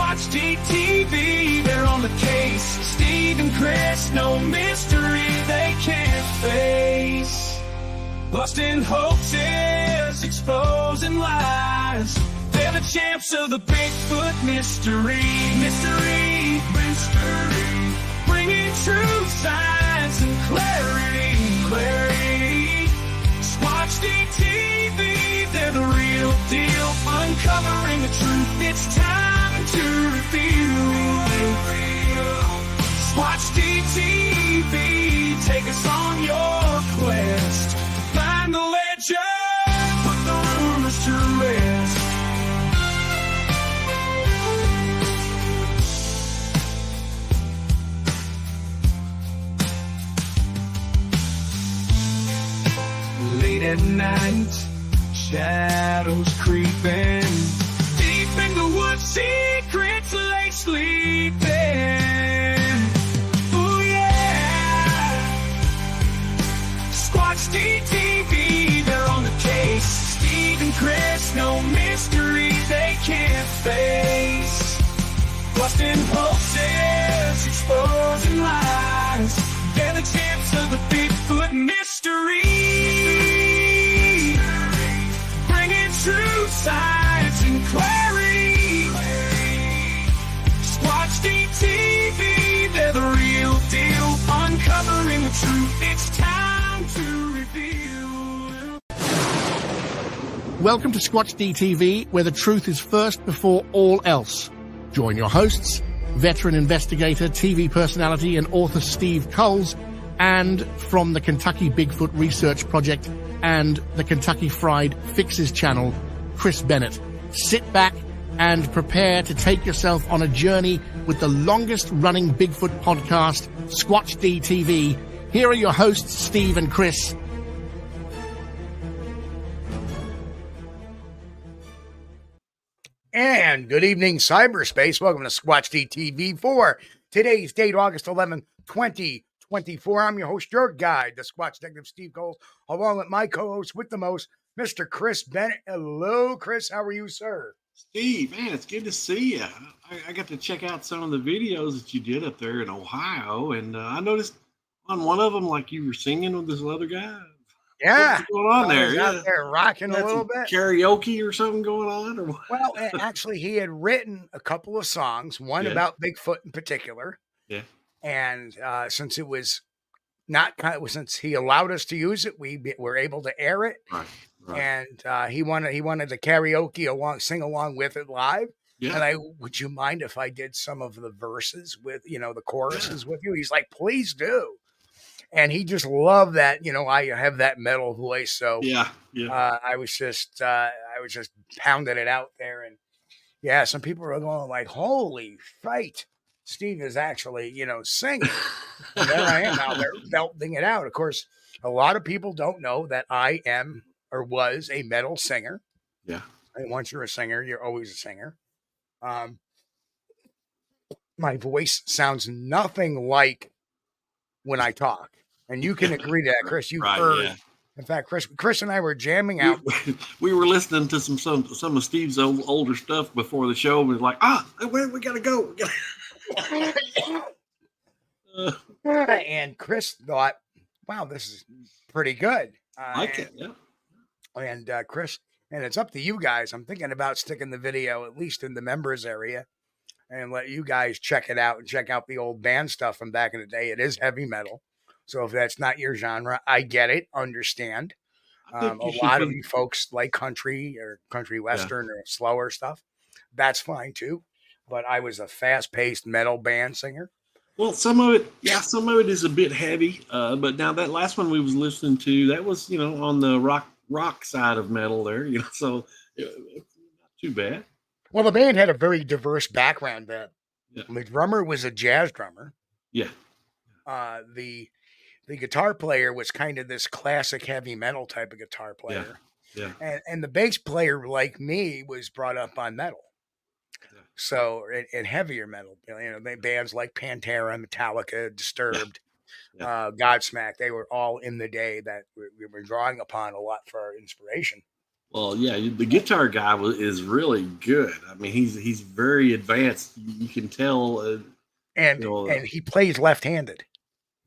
Squatch-D TV, they're on the case. Steve and Chris, no mystery they can't face. Busting hoaxes, exposing lies. They're the champs of the Bigfoot mystery. Bringing truth, science, and clarity. Squatch-D TV, they're the real deal. Uncovering the truth, it's time to reveal. Squatch-D TV, take us on your quest. Find the legend, put the rumors to rest. Late at night, shadows creeping. Deep in the woods, secrets lay sleeping. Ooh yeah. Squatch-D TV, they're on the case. Steve and Chris, no mystery they can't face. Busting hoaxes, exposing lies. They're the champs of the Bigfoot mystery. Bringing truth, science, and clarity. Squatch-D TV, they're the real deal. Uncovering the truth, it's time to reveal. Welcome to Squatch-D TV, where the truth is first before all else. Join your hosts, veteran investigator, TV personality, and author Steve Coles, and from the Kentucky Bigfoot Research Project and the Kentucky Fried Fixes channel, Chris Bennett. Sit back and prepare to take yourself on a journey with the longest-running Bigfoot podcast, Squatch-D TV. Here are your hosts, Steve and Chris. And good evening, cyberspace. Welcome to Squatch-D TV for today's date, August 11th, 2024. I'm your host, your guide, the Squatch Detective Steve Coles, along with my co-host with the most, Mr. Chris Bennett. Hello, Chris. How are you, sir? Steve, man, it's good to see you. I got to check out some of the videos that you did up there in Ohio, and I noticed on one of them, like you were singing with this other guy. Yeah. What's going on there? Out there rocking a little bit. Karaoke or something going on? Or what? Well, actually, he had written a couple of songs, one about Bigfoot in particular. Yeah. And since it was since he allowed us to use it, we were able to air it. Right. And he wanted to karaoke sing along with it live. Yeah. And would you mind if I did some of the verses with, the choruses with you? He's like, please do. And he just loved that, I have that metal voice. So I was just pounding it out there. And some people are going like, holy fight. Steve is actually, singing. And there I am out there belting it out. Of course, a lot of people don't know that I am or was a metal singer. Yeah. And once you're a singer, you're always a singer. My voice sounds nothing like when I talk. And you can agree to that, Chris. You've heard. Yeah. In fact, Chris and I were jamming out. We were listening to some of Steve's older stuff before the show. And we was like, we got to go. And Chris thought, wow, this is pretty good. I like it, yeah. And Chris, and it's up to you guys. I'm thinking about sticking the video at least in the members area and let you guys check it out and check out the old band stuff from back in the day. It is heavy metal. So if that's not your genre, I get it, understand. A lot of you folks like country or country western or slower stuff. That's fine too. But I was a fast-paced metal band singer. Well, some of it is a bit heavy. But now that last one we was listening to, that was, on the rock side of metal there, so it's not too bad. Well, the band had a very diverse background then. Yeah. The drummer was a jazz drummer. Yeah. The guitar player was kind of this classic heavy metal type of guitar player. Yeah. And the bass player, like me, was brought up on metal. Yeah. So, and heavier metal, bands like Pantera, Metallica, Disturbed, Godsmack, they were all in the day that we were drawing upon a lot for our inspiration. Well, yeah, the guitar guy is really good. I mean, he's very advanced. You can tell. And he plays left-handed.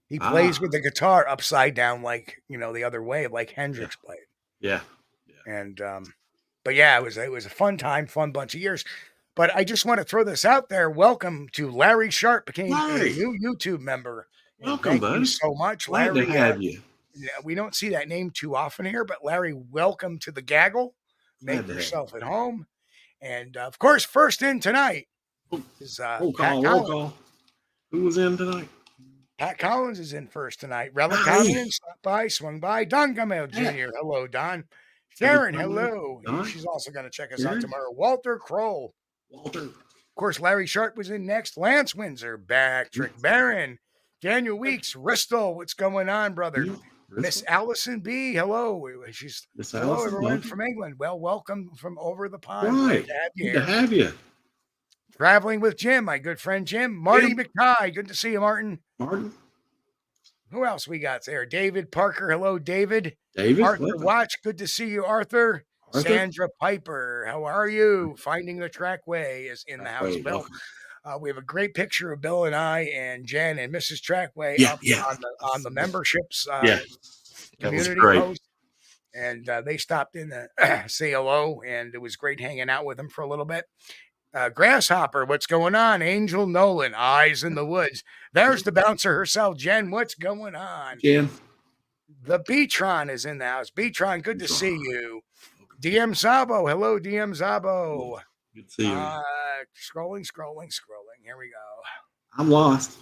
He plays with the guitar upside down, like the other way, like Hendrix played. Yeah. And but yeah, it was a fun time, fun bunch of years. But I just want to throw this out there. Welcome to Larry Sharp, became a new YouTube member. Welcome, thank you so much, Glad Larry. to have you. We don't see that name too often here, but Larry, welcome to the gaggle. Make yourself at home. And of course, first in tonight is roll call. Who was in tonight? Pat Collins is in first tonight. Relic Collins stopped by, swung by. Don Gamel Jr. Hello, Don. Sharon, hello. She's also going to check us out tomorrow. Walter Kroll. Of course, Larry Sharp was in next. Lance Windsor, Patrick Barron. Daniel Weeks, Bristol. What's going on, brother? Miss Allison B. Hello. Hello, everyone from England. Well, welcome from over the pond. Right. Good to have you. Traveling with Jim, my good friend Jim. Marty McKay. Good to see you, Martin. Who else we got there? David Parker. Hello, David. Arthur Watch. Good to see you, Arthur. Sandra Piper. How are you? Finding the Trackway is in the house. Bill. We have a great picture of Bill and I and Jen and Mrs. Trackway on the memberships community post. And they stopped in to say hello, and it was great hanging out with them for a little bit. Grasshopper, what's going on? Angel Nolan, Eyes in the Woods. There's the bouncer herself, Jen. What's going on? Jen. The Beatron is in the house. Beatron, good to see you. DM Zabo, hello, DM Zabo. Good to see you. Scrolling. Here we go. I'm lost.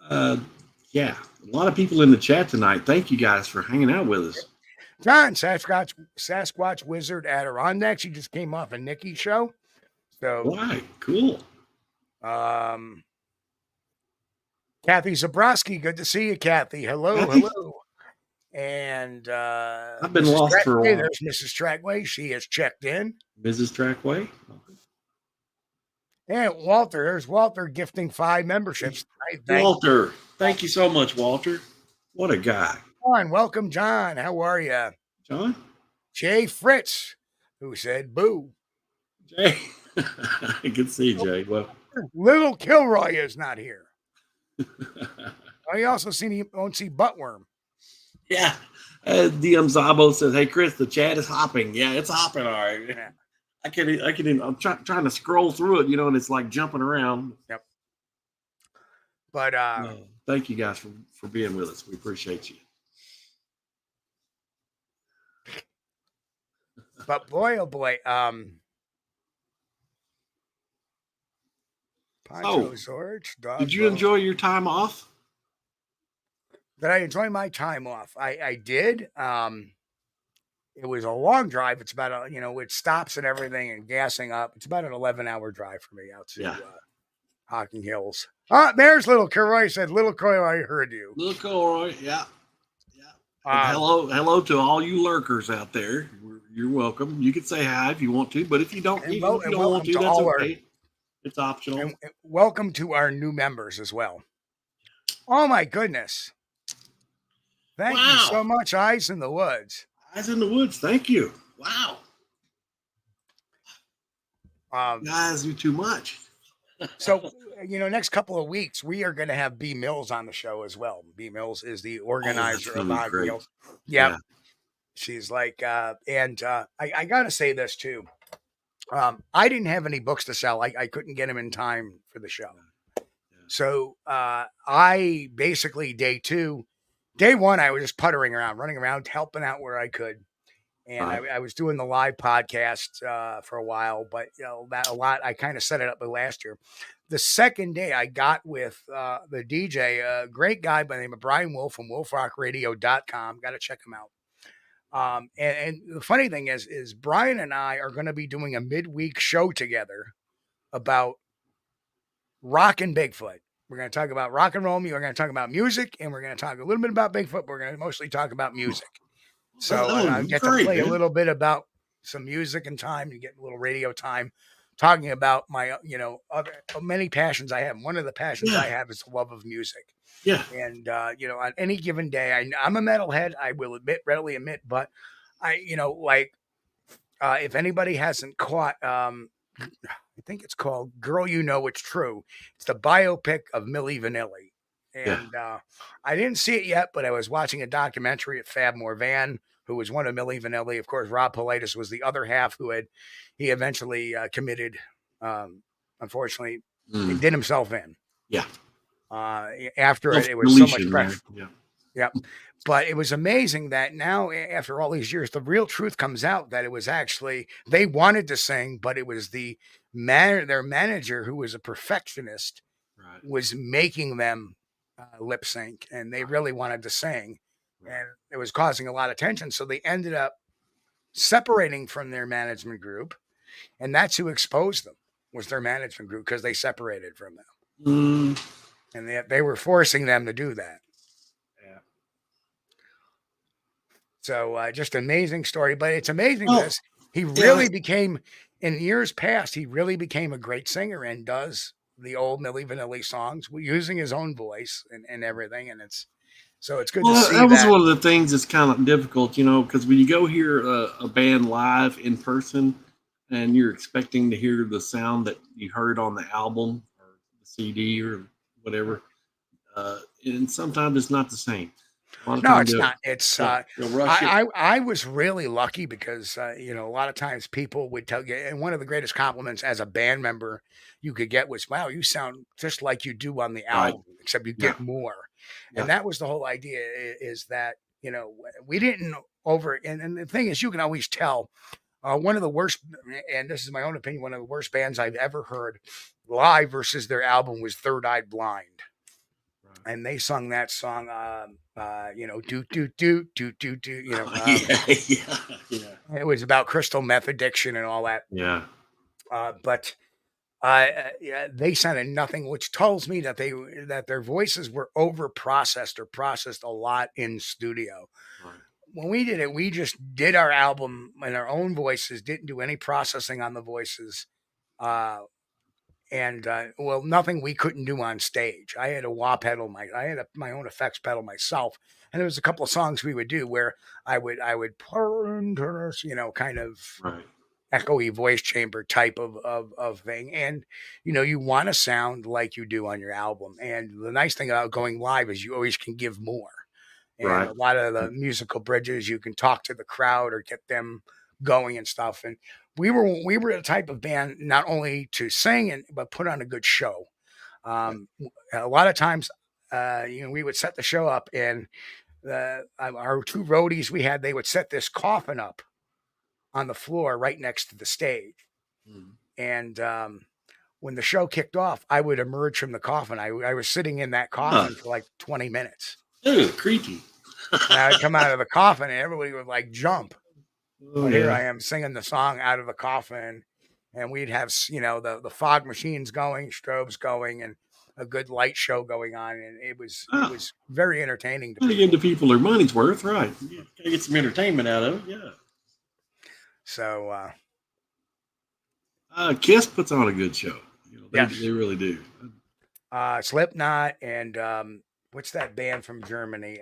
Yeah, a lot of people in the chat tonight. Thank you guys for hanging out with us. John, Sasquatch Wizard Adirondacks. He just came off a Nikki show. So cool. Kathy Zabrowski, good to see you, Kathy. Hello. And I've been lost for a while. There's Mrs. Trackway. She has checked in. Mrs. Trackway. And Walter, there's Walter gifting 5 memberships. Walter, thank you so much, Walter. What a guy. John, welcome, John. How are you? John? Jay Fritz, who said boo. Jay. I can see Jay. Well, Little Kilroy is not here. I also won't see Buttworm. Yeah. DM Zabo says, "Hey Chris, the chat is hopping." Yeah, it's hopping. All right. Yeah. I can. I'm trying to scroll through it, and it's like jumping around. Yep. But thank you guys for being with us. We appreciate you. But boy, oh boy, did you enjoy your time off? Did I enjoy my time off? I did. It was a long drive. It's about with stops and everything and gassing up. It's about an 11-hour drive for me out to Hocking Hills. There's Little Kilroy. Said Little Kilroy, I heard you. Little Kilroy, yeah. Hello to all you lurkers out there. You're welcome. You can say hi if you want to, but if you don't, want to, that's okay. It's optional. And welcome to our new members as well. Oh my goodness! Thank you so much, Eyes in the Woods. Eyes in the Woods. Thank you. Wow. Guys, you too much. So, next couple of weeks, we are going to have B. Mills on the show as well. B. Mills is the organizer of Hocking Hills. Yeah. She's like, I got to say this too. I didn't have any books to sell. I couldn't get them in time for the show. So I basically day 1, I was just puttering around, running around, helping out where I could. And I was doing the live podcast for a while, but I kind of set it up last year. The second day I got with the DJ, a great guy by the name of Brian Wolf from wolfrockradio.com. Got to check him out. And the funny thing is Brian and I are going to be doing a midweek show together about rock and Bigfoot. We're going to talk about rock and roll. We're going to talk about music, and we're going to talk a little bit about Bigfoot. But we're going to mostly talk about music. So I get to play a little bit about some music and time and get a little radio time talking about my, other many passions I have. One of the passions I have is the love of music. Yeah. And, on any given day, I'm a metalhead, I will readily admit, but I, like If anybody hasn't caught, I think it's called "Girl, You Know It's True." It's the biopic of Milli Vanilli, and I didn't see it yet, but I was watching a documentary at Fab Morvan, who was one of Milli Vanilli. Of course, Rob Pilatus was the other half he eventually committed. Unfortunately, he did himself in. Yeah. After it was so much pressure. Yeah. Yep. But it was amazing that now, after all these years, the real truth comes out that it was actually they wanted to sing, but it was their manager, who was a perfectionist, was making them lip sync, and they really wanted to sing, and it was causing a lot of tension. So they ended up separating from their management group, and that's who exposed them, was their management group, because they separated from them, and they were forcing them to do that. So just amazing story, but it's amazing because he really became, in years past, he really became a great singer and does the old Milli Vanilli songs using his own voice and everything. And it's good to see that. Was one of the things that's kind of difficult, because when you go hear a band live in person and you're expecting to hear the sound that you heard on the album or the CD or whatever, and sometimes it's not the same. No, it's not. It's I was really lucky because a lot of times people would tell you, and one of the greatest compliments as a band member you could get was, "Wow, you sound just like you do on the album, except you get more." And that was the whole idea, is that we didn't and the thing is, you can always tell. One of the worst, and this is my own opinion, one of the worst bands I've ever heard live versus their album was Third Eye Blind. And they sung that song, do, do, do, do, do, do, It was about crystal meth addiction and all that. Yeah. But they sounded nothing, which tells me that their voices were over processed or processed a lot in studio. Right. When we did it, we just did our album in our own voices, didn't do any processing on the voices. And nothing we couldn't do on stage. I had a wah pedal, I had my own effects pedal myself, and there was a couple of songs we would do where I would kind of echoey voice chamber type of thing, and you want to sound like you do on your album. And the nice thing about going live is you always can give more. And a lot of the musical bridges, you can talk to the crowd or get them going and stuff. And we were the type of band not only to sing but put on a good show. A lot of times, we would set the show up, and our two roadies we had, they would set this coffin up on the floor right next to the stage. And when the show kicked off, I would emerge from the coffin. I was sitting in that coffin for like 20 minutes. Ooh, creepy. And I would come out of the coffin, and everybody would like jump. Here I am singing the song out of the coffin, and we'd have the fog machines going, strobes going, and a good light show going on, and it was very entertaining. To give the people their money's worth, right? Yeah, gotta get some entertainment out of it, yeah. So, Kiss puts on a good show. They really do. Slipknot and what's that band from Germany?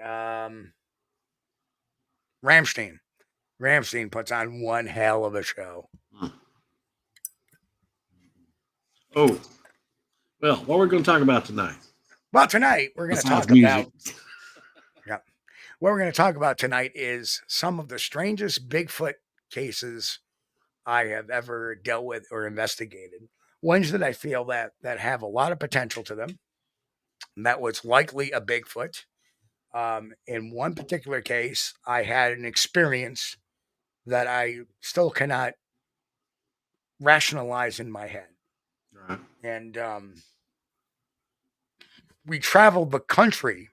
Rammstein. Rammstein puts on one hell of a show. Oh, well, what we're going to talk about tonight? Well, tonight we're going to talk about. What we're going to talk about tonight is some of the strangest Bigfoot cases I have ever dealt with or investigated. Ones that I feel that have a lot of potential to them. And that was likely a Bigfoot. In one particular case, I had an experience that I still cannot rationalize in my head. Right. And we traveled the country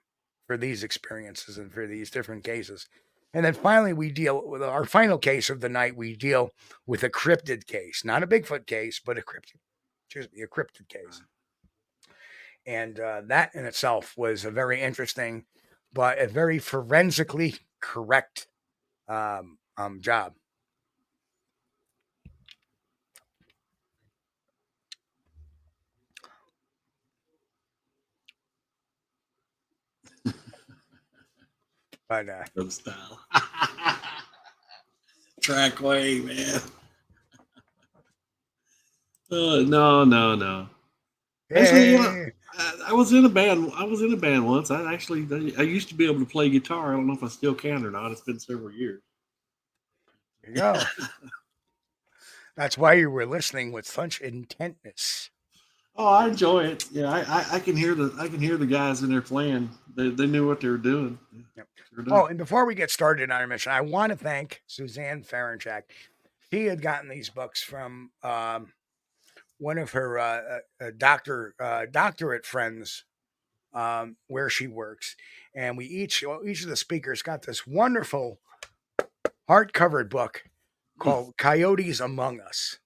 for these experiences and for these different cases. And then finally we deal with our final case of the night. We deal with a cryptid case, not a Bigfoot case, but a cryptid case. And that in itself was a very interesting, but a very forensically correct job. But style. Trackway, man. No. Actually, I was in a band. I was in a band once. I used to be able to play guitar. I don't know if I still can or not. It's been several years. There you go. That's why you were listening with such intentness. Oh, I enjoy it. Yeah, I can hear the guys in there playing. They knew what they were doing. Yep. Sure and before we get started on our mission, I want to thank Suzanne Ferenchak. She had gotten these books from one of her doctorate friends where she works, and we each of the speakers got this wonderful hardcover book called Coyotes Among Us.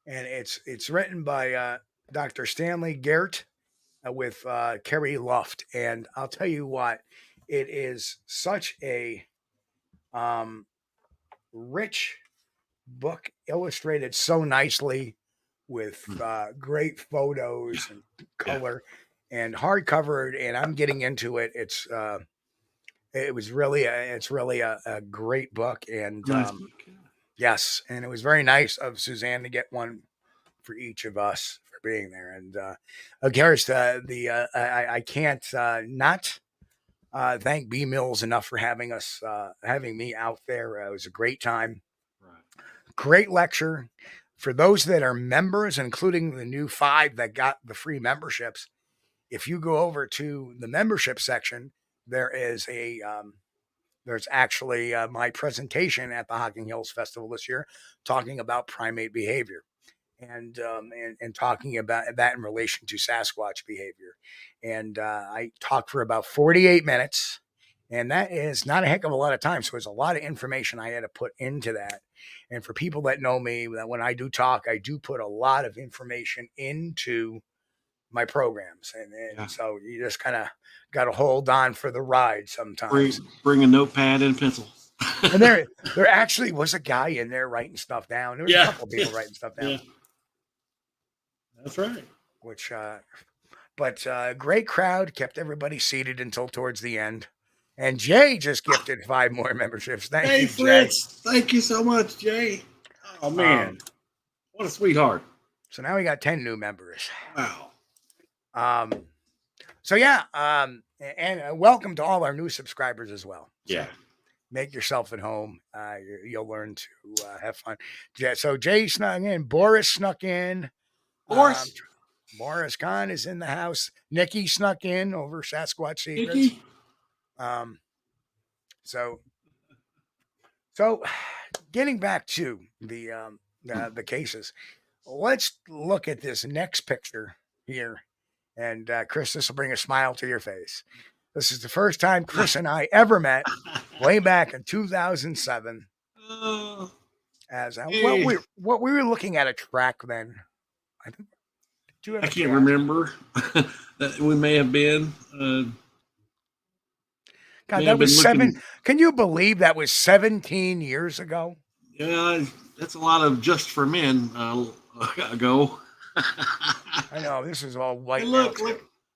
And it's written by Dr. Stanley Gert with Kerry Luft. And I'll tell you what, it is such a rich book, illustrated so nicely with great photos and color and hardcover. And I'm getting into it. It's really a great book. And nice. Yes, and it was very nice of Suzanne to get one for each of us for being there. And Garrett, I can't not thank B Mills enough for having me out there. It was a great time, great lecture. For those that are members, including the new 5 that got the free memberships, if you go over to the membership section, there is there's actually my presentation at the Hocking Hills Festival this year, talking about primate behavior and talking about that in relation to Sasquatch behavior. And I talked for about 48 minutes, and that is not a heck of a lot of time. So there's a lot of information I had to put into that. And for people that know me, that when I do talk, I do put a lot of information into my programs. And so you just kind of got to hold on for the ride sometimes. Bring a notepad and a pencil. And there actually was a guy in there writing stuff down. There was a couple of people writing stuff down. Yeah. That's right. Which, but great crowd, kept everybody seated until towards the end. And Jay just gifted 5 more memberships. Thank you, Fritz. Jay. Thank you so much, Jay. Oh, man. What a sweetheart. So now we got 10 new members. Wow. So and welcome to all our new subscribers as well. Yeah. So make yourself at home. You'll learn to have fun. So Jay snuck in. Boris snuck in. Morris Khan is in the house. Nikki snuck in over Sasquatch Secrets. Nikki. So getting back to the cases, let's look at this next picture here. And Chris, this will bring a smile to your face. This is the first time Chris and I ever met, way back in 2007. What we were looking at a track then. I can't remember. That we may have been. God, that was 7. Can you believe that was 17 years ago? Yeah, that's a lot of just for men ago. I know, this is all white. Look,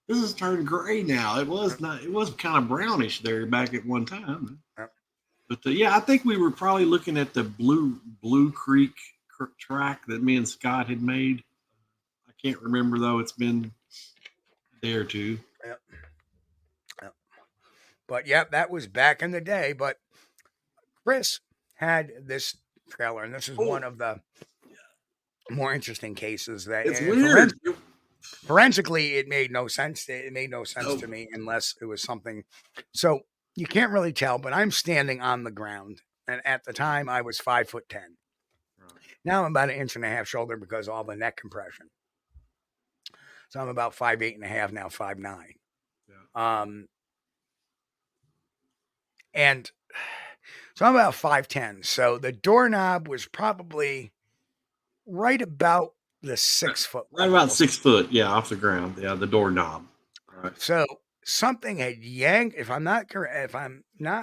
this has turned gray now. It was kind of brownish there back at one time. Yep. But I think we were probably looking at the Blue Creek track that me and Scott had made. I can't remember though. It's been a day or two. Yep. But that was back in the day. But Chris had this trailer, and this is one of the more interesting cases that it's weird. Forensically, it made no sense. It made no sense to me unless it was something. So you can't really tell, but I'm standing on the ground. And at the time I was 5'10". Right. Now I'm about 1.5 inches shoulder because of all the neck compression. So I'm about 5'8.5" now, 5'9". Yeah. And so I'm about 5'10". So the doorknob was probably right about the 6 foot. Right about 6 foot, off the ground. Yeah, the doorknob. Right. So something had yanked. If I'm not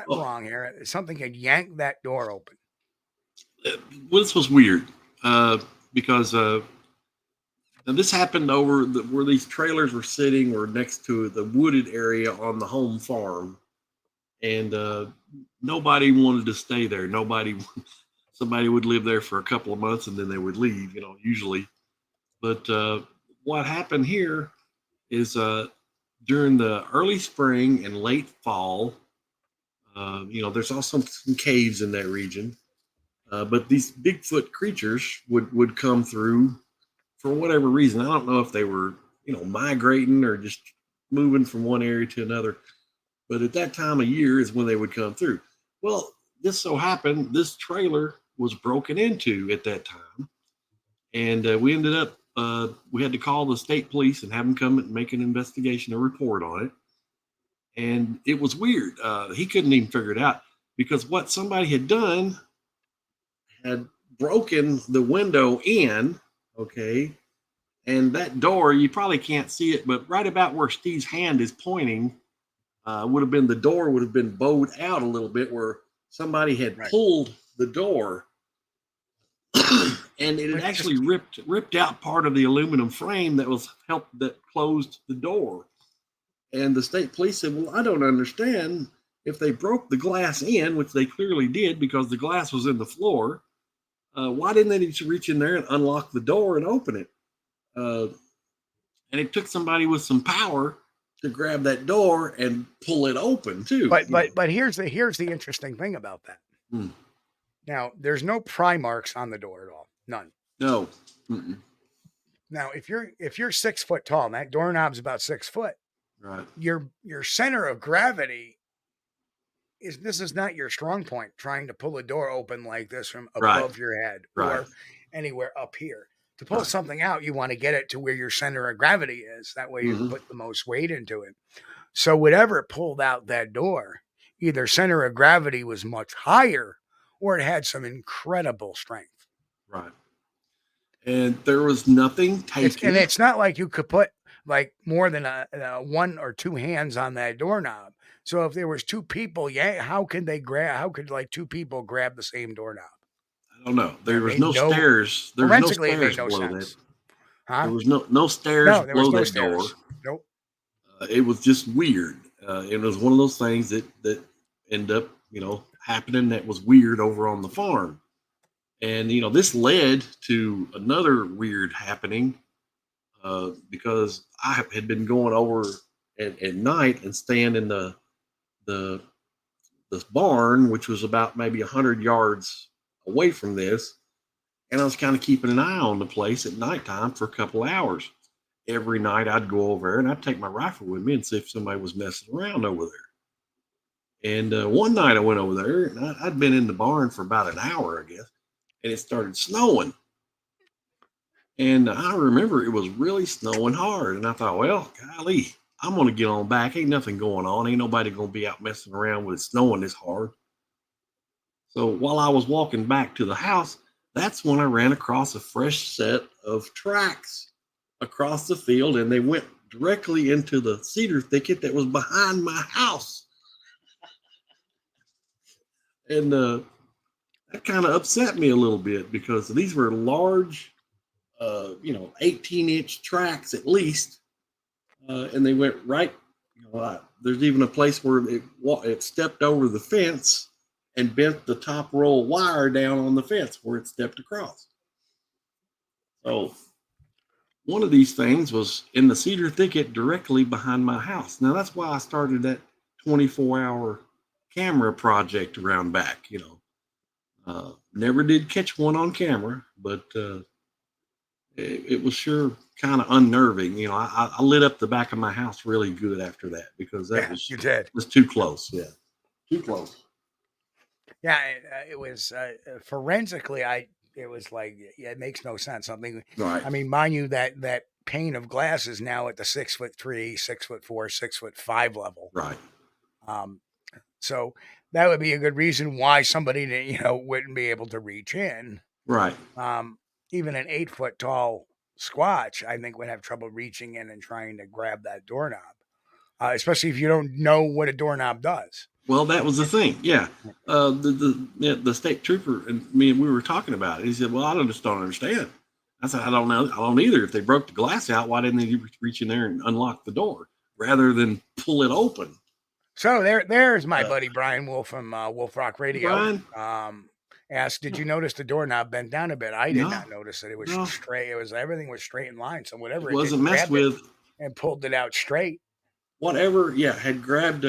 wrong here, something had yanked that door open. This was weird because this happened over where these trailers were sitting, or next to the wooded area on the home farm. and nobody wanted to stay there. Somebody would live there for a couple of months and then they would leave, usually. But what happened here is during the early spring and late fall, there's also some caves in that region. But these Bigfoot creatures would come through for whatever reason. I don't know if they were, migrating or just moving from one area to another. But at that time of year is when they would come through. Well, this so happened, this trailer was broken into at that time. And we ended up, we had to call the state police and have them come and make an investigation, a report on it. And it was weird. He couldn't even figure it out because what somebody had done had broken the window in, okay? And that door, you probably can't see it, but right about where Steve's hand is pointing, the door would have been bowed out a little bit where somebody had pulled the door. And it had actually ripped out part of the aluminum frame that closed the door. And the state police said, well, I don't understand. If they broke the glass in, which they clearly did because the glass was in the floor, why didn't they just reach in there and unlock the door and open it? And it took somebody with some power to grab that door and pull it open too. But here's the interesting thing about that. Now, there's no pry marks on the door at all. None. No. Mm-mm. Now, if you're 6 foot tall, and that doorknob's about 6 foot, right? Your center of gravity this is not your strong point. Trying to pull a door open like this from above your head or anywhere up here. To pull something out, you want to get it to where your center of gravity is. That way, you put the most weight into it. So whatever pulled out that door, either center of gravity was much higher, or it had some incredible strength. Right. And there was nothing taken. And it's not like you could put like more than a one or two hands on that doorknob. So if there was two people, how could like two people grab the same doorknob? I don't know. There was no stairs. There was no stairs below that. Huh? There was no stairs below that door. Nope. It was just weird. It was one of those things that end up, happening that was weird over on the farm. And, this led to another weird happening because I had been going over at night and staying in the barn, which was about maybe 100 yards away from this. And I was kind of keeping an eye on the place at nighttime for a couple of hours. Every night I'd go over there and I'd take my rifle with me and see if somebody was messing around over there. And one night I went over there and I'd been in the barn for about an hour, I guess, and it started snowing. And I remember it was really snowing hard. And I thought, well, golly, I'm going to get on back. Ain't nothing going on. Ain't nobody going to be out messing around with it snowing this hard. So while I was walking back to the house, that's when I ran across a fresh set of tracks across the field, and they went directly into the cedar thicket that was behind my house. And that kind of upset me a little bit because these were large, 18-inch tracks at least, and they went right. There's even a place where it stepped over the fence and bent the top roll of wire down on the fence where it stepped across. So one of these things was in the cedar thicket directly behind my house. Now that's why I started that 24-hour camera project around back. Never did catch one on camera, but it was sure kind of unnerving. I lit up the back of my house really good after that because that was too close. Yeah, too close. Yeah, it was forensically. It was like, it makes no sense. Something. Right. I mean, mind you, that pane of glass is now at the 6'3", 6'4", 6'5" level. Right. So that would be a good reason why somebody, wouldn't be able to reach in. Right. Even an 8 foot tall Squatch, I think, would have trouble reaching in and trying to grab that doorknob, especially if you don't know what a doorknob does. Well, that was the thing. Yeah. The state trooper and me, we were talking about it. He said, well, I just don't understand. I said, I don't know. I don't either. If they broke the glass out, why didn't they reach in there and unlock the door rather than pull it open? So there's my buddy Brian Wolf from Wolf Rock Radio. Brian? Asked, did you notice the doorknob bent down a bit? I did not notice that it was straight. Everything was straight in line. So whatever it wasn't messed with and pulled it out straight. Whatever, had grabbed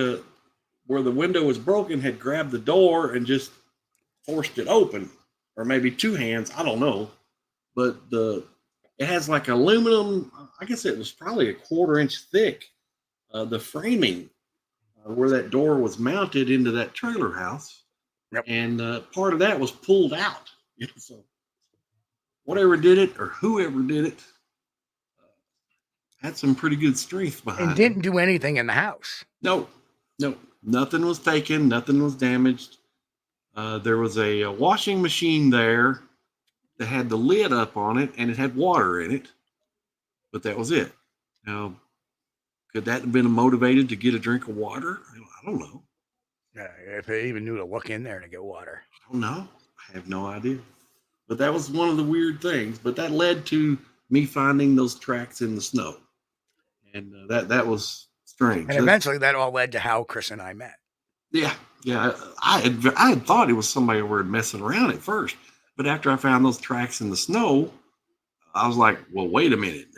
where the window was broken, had grabbed the door and just forced it open, or maybe two hands. I don't know, but it has like aluminum. I guess it was probably a 1/4 inch thick. The framing where that door was mounted into that trailer house. Yep. And part of that was pulled out. So whatever did it or whoever did it had some pretty good strength behind it. And didn't do anything in the house. No. Nothing was taken. Nothing was damaged. There was a washing machine there that had the lid up on it, and it had water in it. But that was it. Now, could that have been motivated to get a drink of water? I don't know. If they even knew to look in there to get water. I don't know. I have no idea. But that was one of the weird things. But that led to me finding those tracks in the snow. And that was strange. And eventually that all led to how Chris and I met. Yeah. I had thought it was somebody over messing around at first. But after I found those tracks in the snow, I was like, well, wait a minute.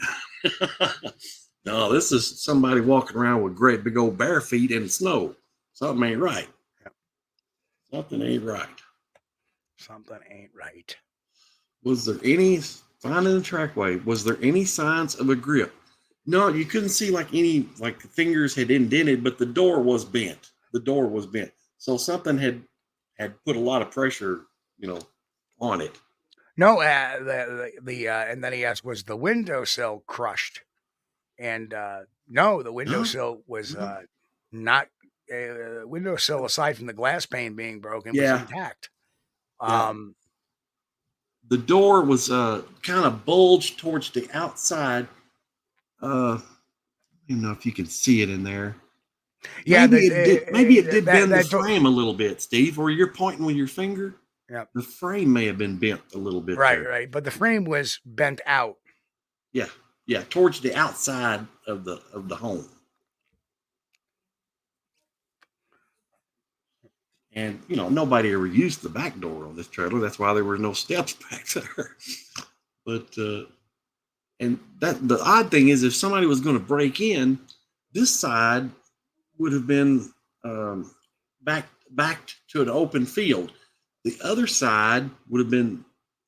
No, this is somebody walking around with great big old bare feet in the snow. Something ain't right. Yep. Something ain't right. Something ain't right. Was there any, finding the trackway, was there any signs of a grip? No, you couldn't see like the fingers had indented, but the door was bent. So something had put a lot of pressure, on it. No, and then he asked, was the windowsill crushed? And no, the windowsill was not. Windowsill, aside from the glass pane being broken, was intact. The door was kind of bulged towards the outside. I don't know if you can see it in there. Yeah, maybe it did bend the frame a little bit, Steve. Or you're pointing with your finger. Yeah, the frame may have been bent a little bit. Right. But the frame was bent out. Yeah, towards the outside of the home. And, nobody ever used the back door on this trailer. That's why there were no steps back there. But, and the odd thing is, if somebody was going to break in, this side would have been backed to an open field. The other side would have been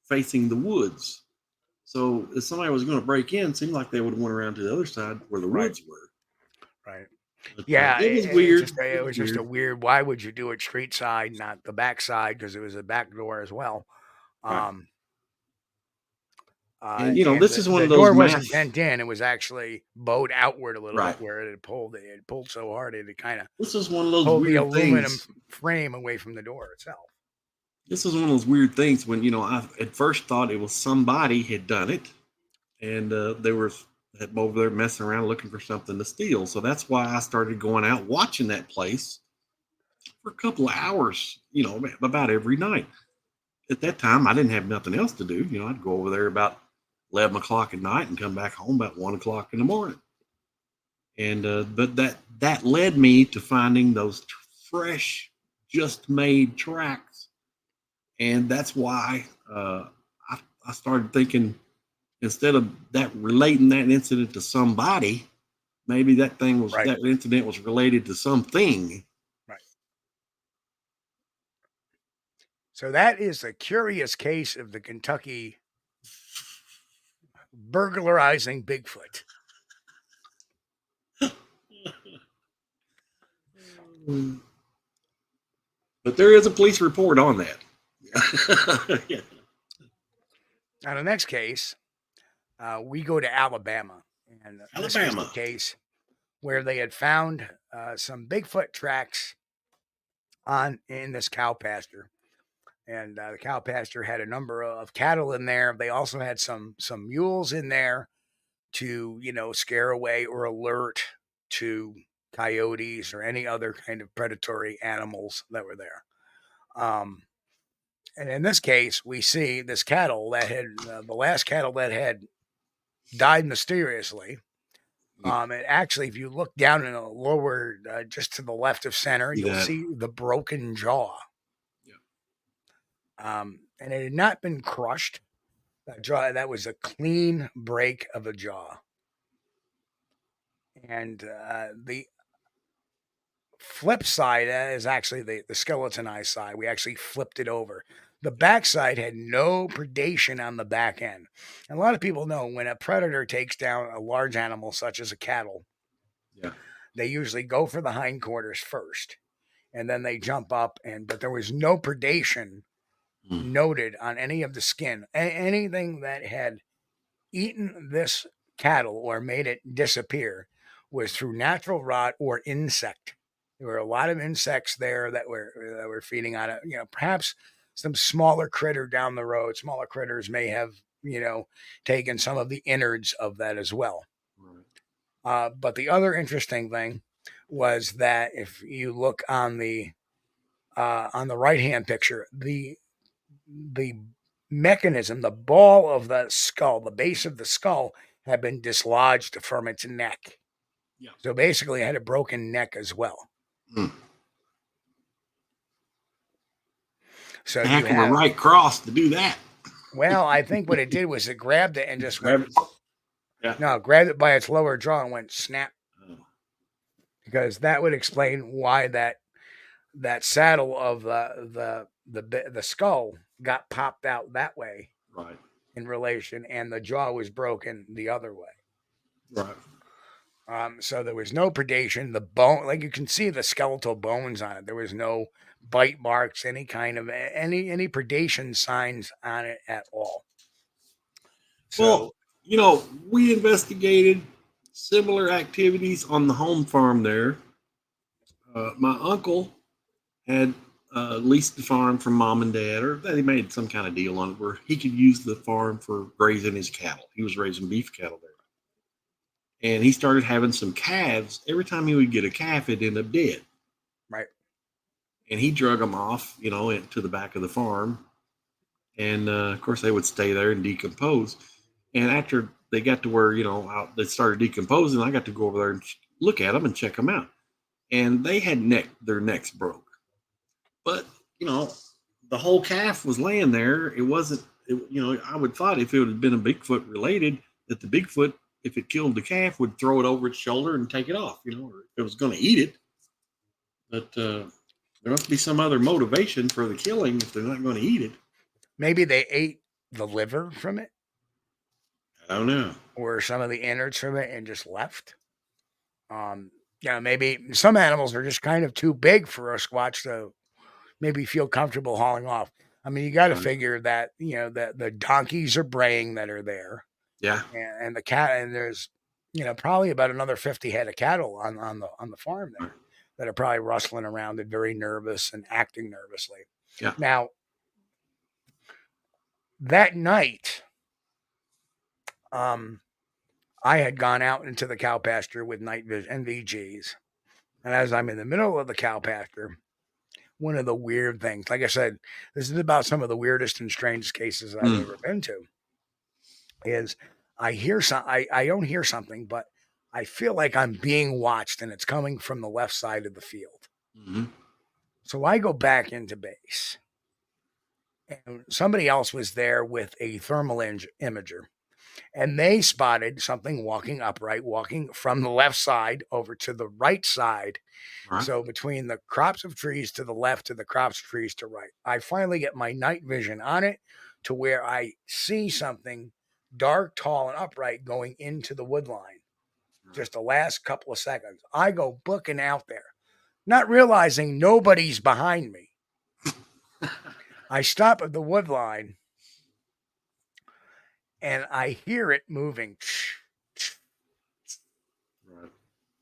facing the woods. So if somebody was going to break in, it seemed like they would have went around to the other side where the woods were. Right. But, it was weird. It was just a weird. Why would you do it street side, not the back side? Because it was a back door as well. Right. And this is one of those. The door wasn't bent in; it was actually bowed outward a little bit, where it pulled. It pulled so hard it kind of. This is one of those pulled weird the aluminum things. Frame away from the door itself. This is one of those weird things when I at first thought it was somebody had done it, and they were over there messing around looking for something to steal. So that's why I started going out watching that place for a couple of hours, about every night. At that time, I didn't have nothing else to do. I'd go over there about 11 o'clock at night and come back home about 1 o'clock in the morning. And but that led me to finding those fresh, just made tracks. And that's why I started thinking, instead of relating that incident to somebody, maybe that incident was related to something. Right. So that is a curious case of the Kentucky burglarizing Bigfoot. But there is a police report on that. Yeah. Now, the next case, we go to Alabama. And this was the case where they had found some Bigfoot tracks in this cow pasture. And the cow pasture had a number of cattle in there. They also had some mules in there to, scare away or alert to coyotes or any other kind of predatory animals that were there. And in this case, we see this cattle that had the last cattle that had died mysteriously And actually, if you look down in the lower, just to the left of center, you'll see the broken jaw. And it had not been crushed. That was a clean break of a jaw. And the flip side is actually the skeletonized side. We actually flipped it over. The backside had no predation on the back end. And a lot of people know when a predator takes down a large animal, such as a cattle, they usually go for the hindquarters first, and then they jump up. But there was no predation noted on any of the skin. Anything that had eaten this cattle or made it disappear was through natural rot or insect. There were a lot of insects there that were feeding on it. Perhaps some smaller critter down the road. Smaller critters may have, taken some of the innards of that as well. But the other interesting thing was that if you look on the right-hand picture, the mechanism, the ball of the skull, the base of the skull had been dislodged from its neck. So basically, it had a broken neck as well. So heck of a right cross to do that. Well, I think what it did was it grabbed it and just went. Grabbed it by its lower jaw and went snap. Because that would explain why that saddle of the skull got popped out that way, right? In relation, and the jaw was broken the other way, right? So there was no predation. The bone, like you can see the skeletal bones on it. There was no bite marks, any kind of any predation signs on it at all. So, well, we investigated similar activities on the home farm there. My uncle had leased the farm from mom and dad, or they made some kind of deal on it where he could use the farm for grazing his cattle. He was raising beef cattle there. And he started having some calves. Every time he would get a calf, it ended up dead. Right. And he drug them off, to the back of the farm. And, of course, they would stay there and decompose. And after they got to where, they started decomposing, I got to go over there and look at them and check them out. And they had their necks broke. But, the whole calf was laying there. It wasn't, I would thought if it would have been a Bigfoot related, that the Bigfoot, if it killed the calf, would throw it over its shoulder and take it off, or if it was going to eat it. But there must be some other motivation for the killing if they're not going to eat it. Maybe they ate the liver from it. I don't know. Or some of the innards from it and just left. Maybe some animals are just kind of too big for a Squatch to maybe feel comfortable hauling off. I mean, you got to figure that, that the donkeys are braying that are there. Yeah. And the cat, and there's, probably about another 50 head of cattle on the farm there that are probably rustling around and very nervous and acting nervously. Yeah. Now, that night, I had gone out into the cow pasture with night vision NVGs. And as I'm in the middle of the cow pasture, one of the weird things, like I said, this is about some of the weirdest and strangest cases I've ever been to, is I don't hear something, but I feel like I'm being watched, and it's coming from the left side of the field. Mm-hmm. So I go back into base, and somebody else was there with a thermal imager. And they spotted something walking upright, walking from the left side over to the right side. Right. So between the crops of trees to the left to the crops of trees to right. I finally get my night vision on it to where I see something dark, tall, and upright going into the wood line. Just the last couple of seconds. I go booking out there, not realizing nobody's behind me. I stop at the wood line. And I hear it moving. Right.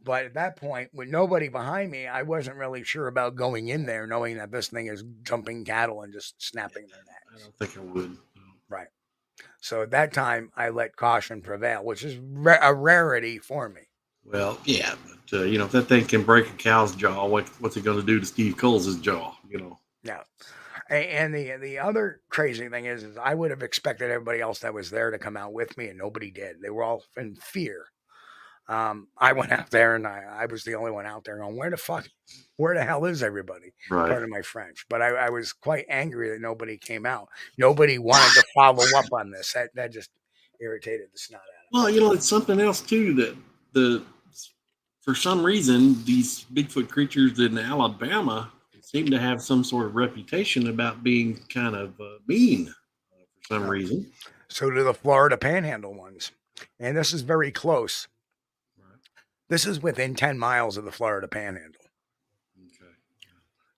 But at that point, with nobody behind me, I wasn't really sure about going in there, knowing that this thing is jumping cattle and just snapping their necks. I don't think I would. Right. So at that time, I let caution prevail, which is a rarity for me. Well, yeah, but if that thing can break a cow's jaw, what's it going to do to Steve Coles' jaw? Yeah. And the other crazy thing is I would have expected everybody else that was there to come out with me, and nobody did. They were all in fear. I went out there and I was the only one out there going, where the hell is everybody? Right. Pardon my French. But I was quite angry that nobody came out. Nobody wanted to follow up on this. That just irritated the snot out of me. Well, it's something else too that for some reason these Bigfoot creatures in Alabama seem to have some sort of reputation about being kind of mean for some reason. So do the Florida Panhandle ones. And this is very close. This is within 10 miles of the Florida Panhandle. Okay.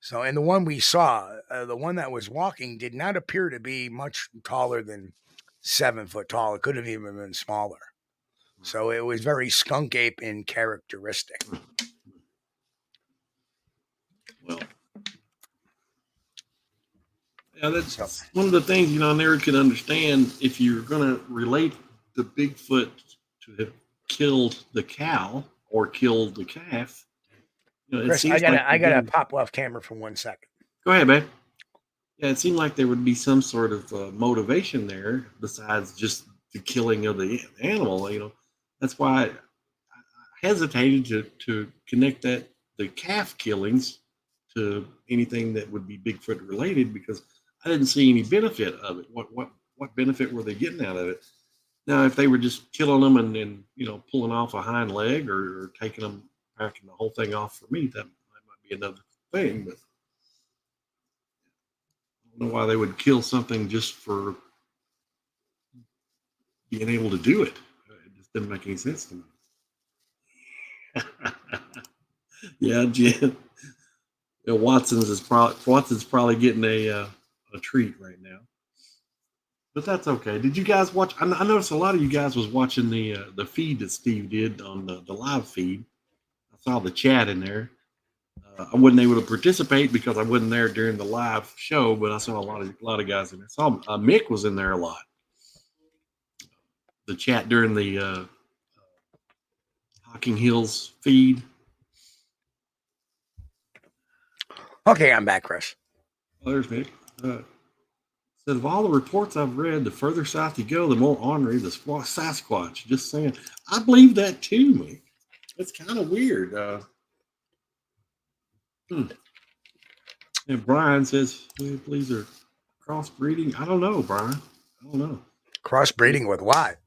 So, and the one we saw, the one that was walking, did not appear to be much taller than 7 foot tall. It could have even been smaller. So it was very skunk ape in characteristic. Well, yeah, that's one of the things, I never could understand. If you're going to relate the Bigfoot to have killed the cow or killed the calf, Chris, I got a pop off camera for 1 second. Go ahead, babe. Yeah, it seemed like there would be some sort of motivation there besides just the killing of the animal. That's why I hesitated to connect the calf killings to anything that would be Bigfoot related, because I didn't see any benefit of it. What benefit were they getting out of it? Now, if they were just killing them and pulling off a hind leg or taking them, packing the whole thing off for meat, that might be another thing. But I don't know why they would kill something just for being able to do it. It just didn't make any sense to me. Yeah, Jen. Watson's probably getting a treat right now. But that's okay. Did you guys watch? I noticed a lot of you guys was watching the feed that Steve did on the live feed. I saw the chat in there. I wasn't able to participate because I wasn't there during the live show, but I saw a lot of guys in there. I saw Mick was in there a lot. The chat during the Hocking Hills feed. Okay, I'm back, Chris. Oh, there's Mick. Said, of all the reports I've read, the further south you go, the more ornery the Sasquatch. Just saying. I believe that too, Mick. It's kind of weird. And Brian says, please are crossbreeding. I don't know, Brian. I don't know. Crossbreeding with what?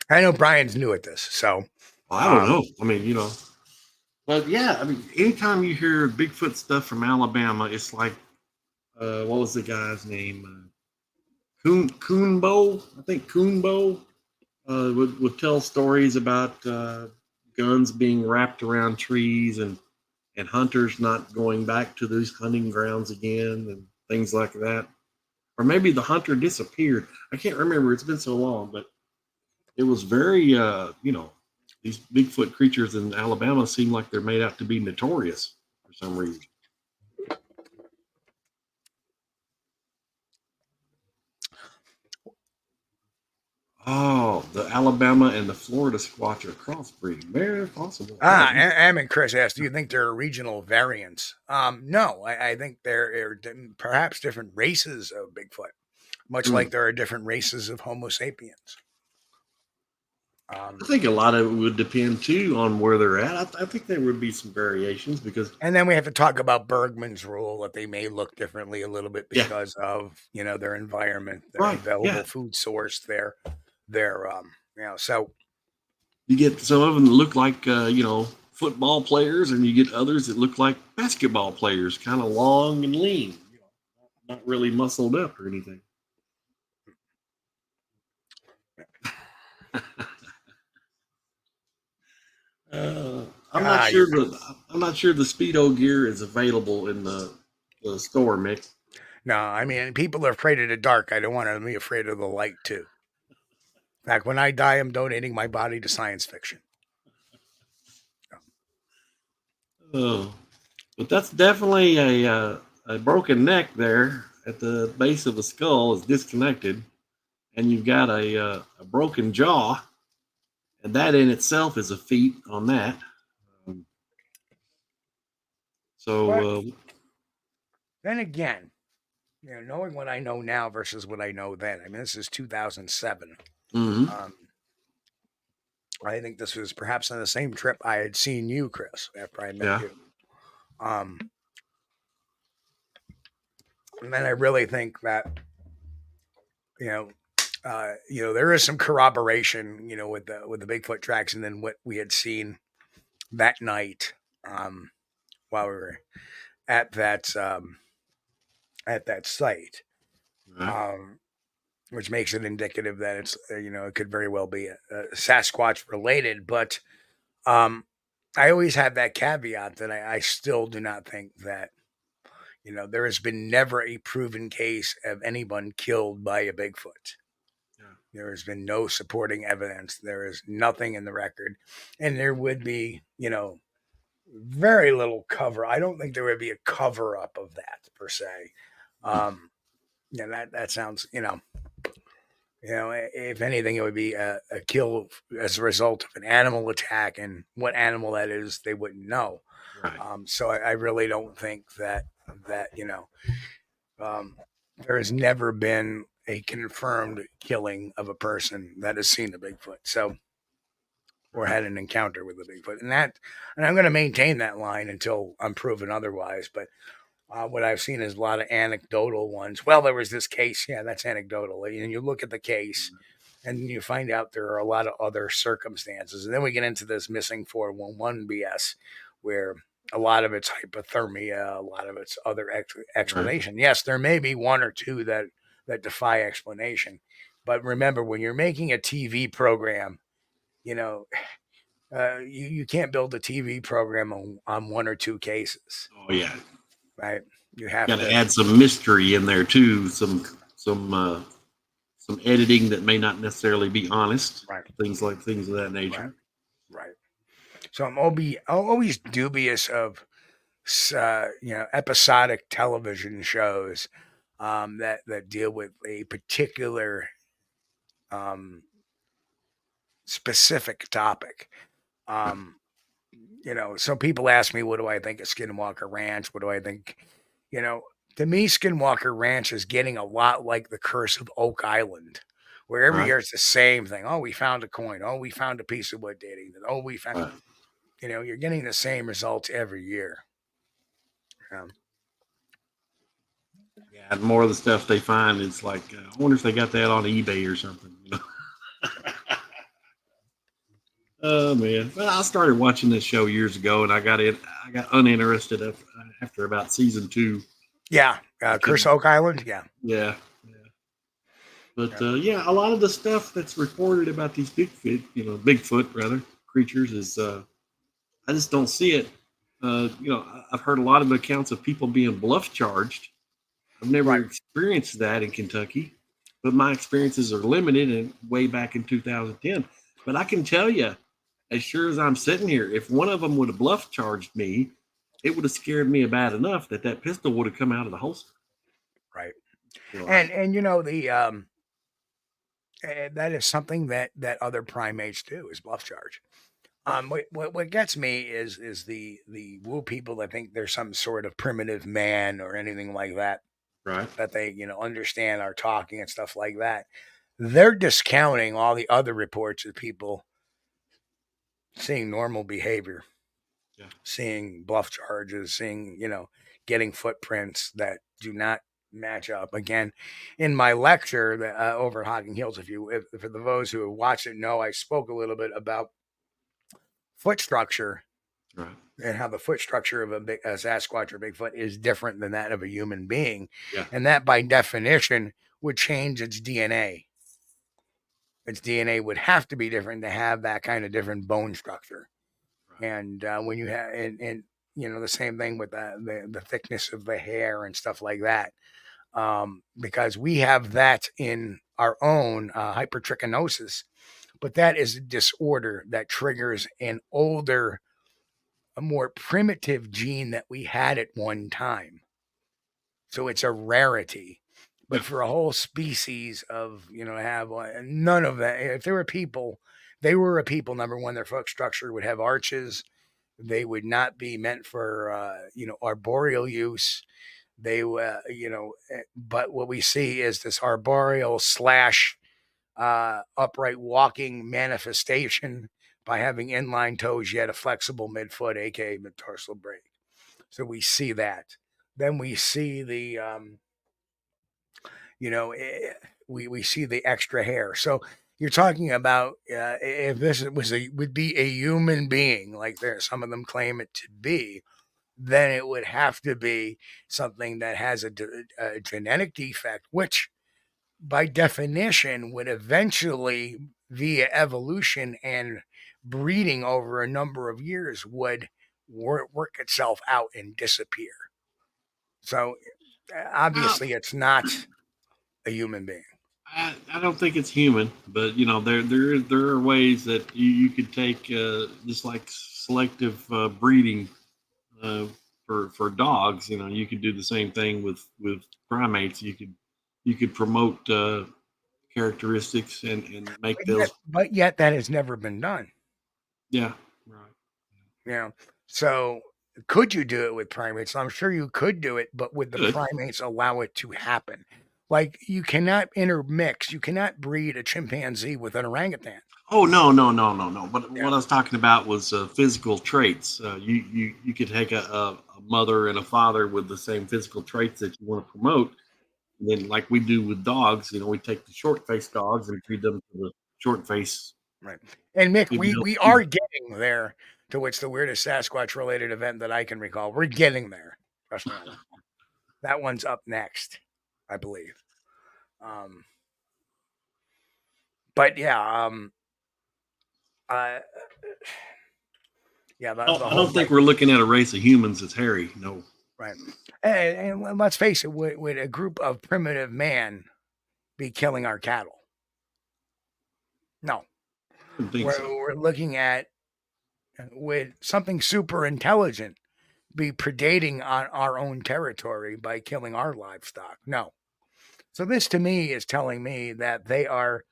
I know Brian's new at this, so. Well, I don't know. I mean, But yeah, anytime you hear Bigfoot stuff from Alabama, it's like, what was the guy's name? Coonbo. I think Coonbo would tell stories about guns being wrapped around trees and hunters not going back to those hunting grounds again and things like that. Or maybe the hunter disappeared. I can't remember. It's been so long, but it was very, these Bigfoot creatures in Alabama seem like they're made out to be notorious for some reason. Oh, the Alabama and the Florida Squatch are crossbreeding. Very possible. And Chris asked, do you think there are regional variants? No, I think there are perhaps different races of Bigfoot, much like there are different races of Homo sapiens. I think a lot of it would depend too on where they're at. I think there would be some variations because. And then we have to talk about Bergman's rule that they may look differently a little bit because of their environment, their available food source, their so. You get some of them that look like football players, and you get others that look like basketball players, kind of long and lean, not really muscled up or anything. I'm not sure the Speedo gear is available in the store, Mick. No, people are afraid of the dark. I don't want to be afraid of the light too. In fact, when I die, I'm donating my body to science fiction. Oh, but that's definitely a broken neck there at the base of the skull is disconnected, and you've got a broken jaw. And that in itself is a feat on that. Then again, knowing what I know now versus what I know then. This is 2007. Mm-hmm. I think this was perhaps on the same trip I had seen you, Chris, after I met you. And then I really think that, there is some corroboration, with the Bigfoot tracks, and then what we had seen that night, while we were at that site, which makes it indicative that it's it could very well be a Sasquatch related. But I always have that caveat that I still do not think that there has been never a proven case of anyone killed by a Bigfoot. There has been no supporting evidence. There is nothing in the record. And there would be, very little cover. I don't think there would be a cover up of that per se. That sounds, if anything, it would be a kill as a result of an animal attack, and what animal that is, they wouldn't know. Right. So I really don't think that there has never been a confirmed killing of a person that has seen a Bigfoot. So, or had an encounter with a Bigfoot, and I'm going to maintain that line until I'm proven otherwise. But what I've seen is a lot of anecdotal ones. Well, there was this case. Yeah, that's anecdotal. And you look at the case, and you find out there are a lot of other circumstances. And then we get into this missing 411 BS, where a lot of it's hypothermia, a lot of it's other explanation. Right. Yes, there may be one or two that defy explanation. But remember, when you're making a TV program, you can't build a TV program on one or two cases. Oh, yeah. Right. You have to add some mystery in there too. Some editing that may not necessarily be honest. Right. Things of that nature. Right. So I'm always dubious of, episodic television shows that deal with a particular specific topic. So people ask me, what do I think of Skinwalker Ranch? What do I think? To me, Skinwalker Ranch is getting a lot like the Curse of Oak Island, where every year it's the same thing. Oh, we found a coin. Oh, we found a piece of wood dating. Oh, we found, you're getting the same results every year. Yeah, and more of the stuff they find is like, I wonder if they got that on eBay or something. Oh man! Well, I started watching this show years ago, and I got uninterested after about season 2. Yeah, Curse Oak Island. Yeah. But a lot of the stuff that's reported about these Bigfoot creatures is I just don't see it. I've heard a lot of accounts of people being bluff charged. I've never experienced that in Kentucky, but my experiences are limited and way back in 2010. But I can tell you, as sure as I'm sitting here, if one of them would have bluff charged me, it would have scared me bad enough that pistol would have come out of the holster. Right. And the that is something that other primates do, is bluff charge. What gets me is the woo people that think there's some sort of primitive man or anything like that. Right. That they understand our talking and stuff like that. They're discounting all the other reports of people seeing normal behavior, seeing bluff charges, seeing, getting footprints that do not match up. Again, in my lecture over at Hocking Hills, for those who have watched it know, I spoke a little bit about foot structure, and how the foot structure of a Sasquatch or Bigfoot is different than that of a human being. Yeah. And that by definition would change its DNA. Its DNA would have to be different to have that kind of different bone structure. Right. And when you have, and the same thing with the thickness of the hair and stuff like that, because we have that in our own hypertrichinosis, but that is a disorder that triggers a more primitive gene that we had at one time. So it's a rarity. But for a whole species of, have none of that. If there were people, they were a people, number one, their foot structure would have arches. They would not be meant for, arboreal use. They, but what we see is this arboreal / upright walking manifestation by having inline toes yet a flexible midfoot, aka mid-tarsal break. So we see that. Then we see the, we see the extra hair. So you're talking about if this would be a human being, like some of them claim it to be, then it would have to be something that has a genetic defect, which by definition would eventually, via evolution and breeding over a number of years, would work itself out and disappear. So obviously it's not a human being. I don't think it's human, but there are ways that you could take just like selective breeding for dogs. You could do the same thing with primates. You could promote characteristics and make those. But yet that has never been done. Yeah, right. So could you do it with primates? I'm sure you could do it, but would the primates allow it to happen? Like, you cannot intermix, you cannot breed a chimpanzee with an orangutan. Oh, no. But what I was talking about was physical traits. You could take a mother and a father with the same physical traits that you want to promote. And then, like we do with dogs, we take the short-faced dogs and feed them to the short-face. Right. And Mick, we are getting there to what's the weirdest Sasquatch-related event that I can recall. We're getting there. Trust me. That one's up next, I believe. But yeah, yeah. I don't think we're looking at a race of humans that's hairy. No. Right. And let's face it, would a group of primitive man be killing our cattle? No. We're looking at, would something super intelligent be predating on our own territory by killing our livestock? No. So this to me is telling me that they are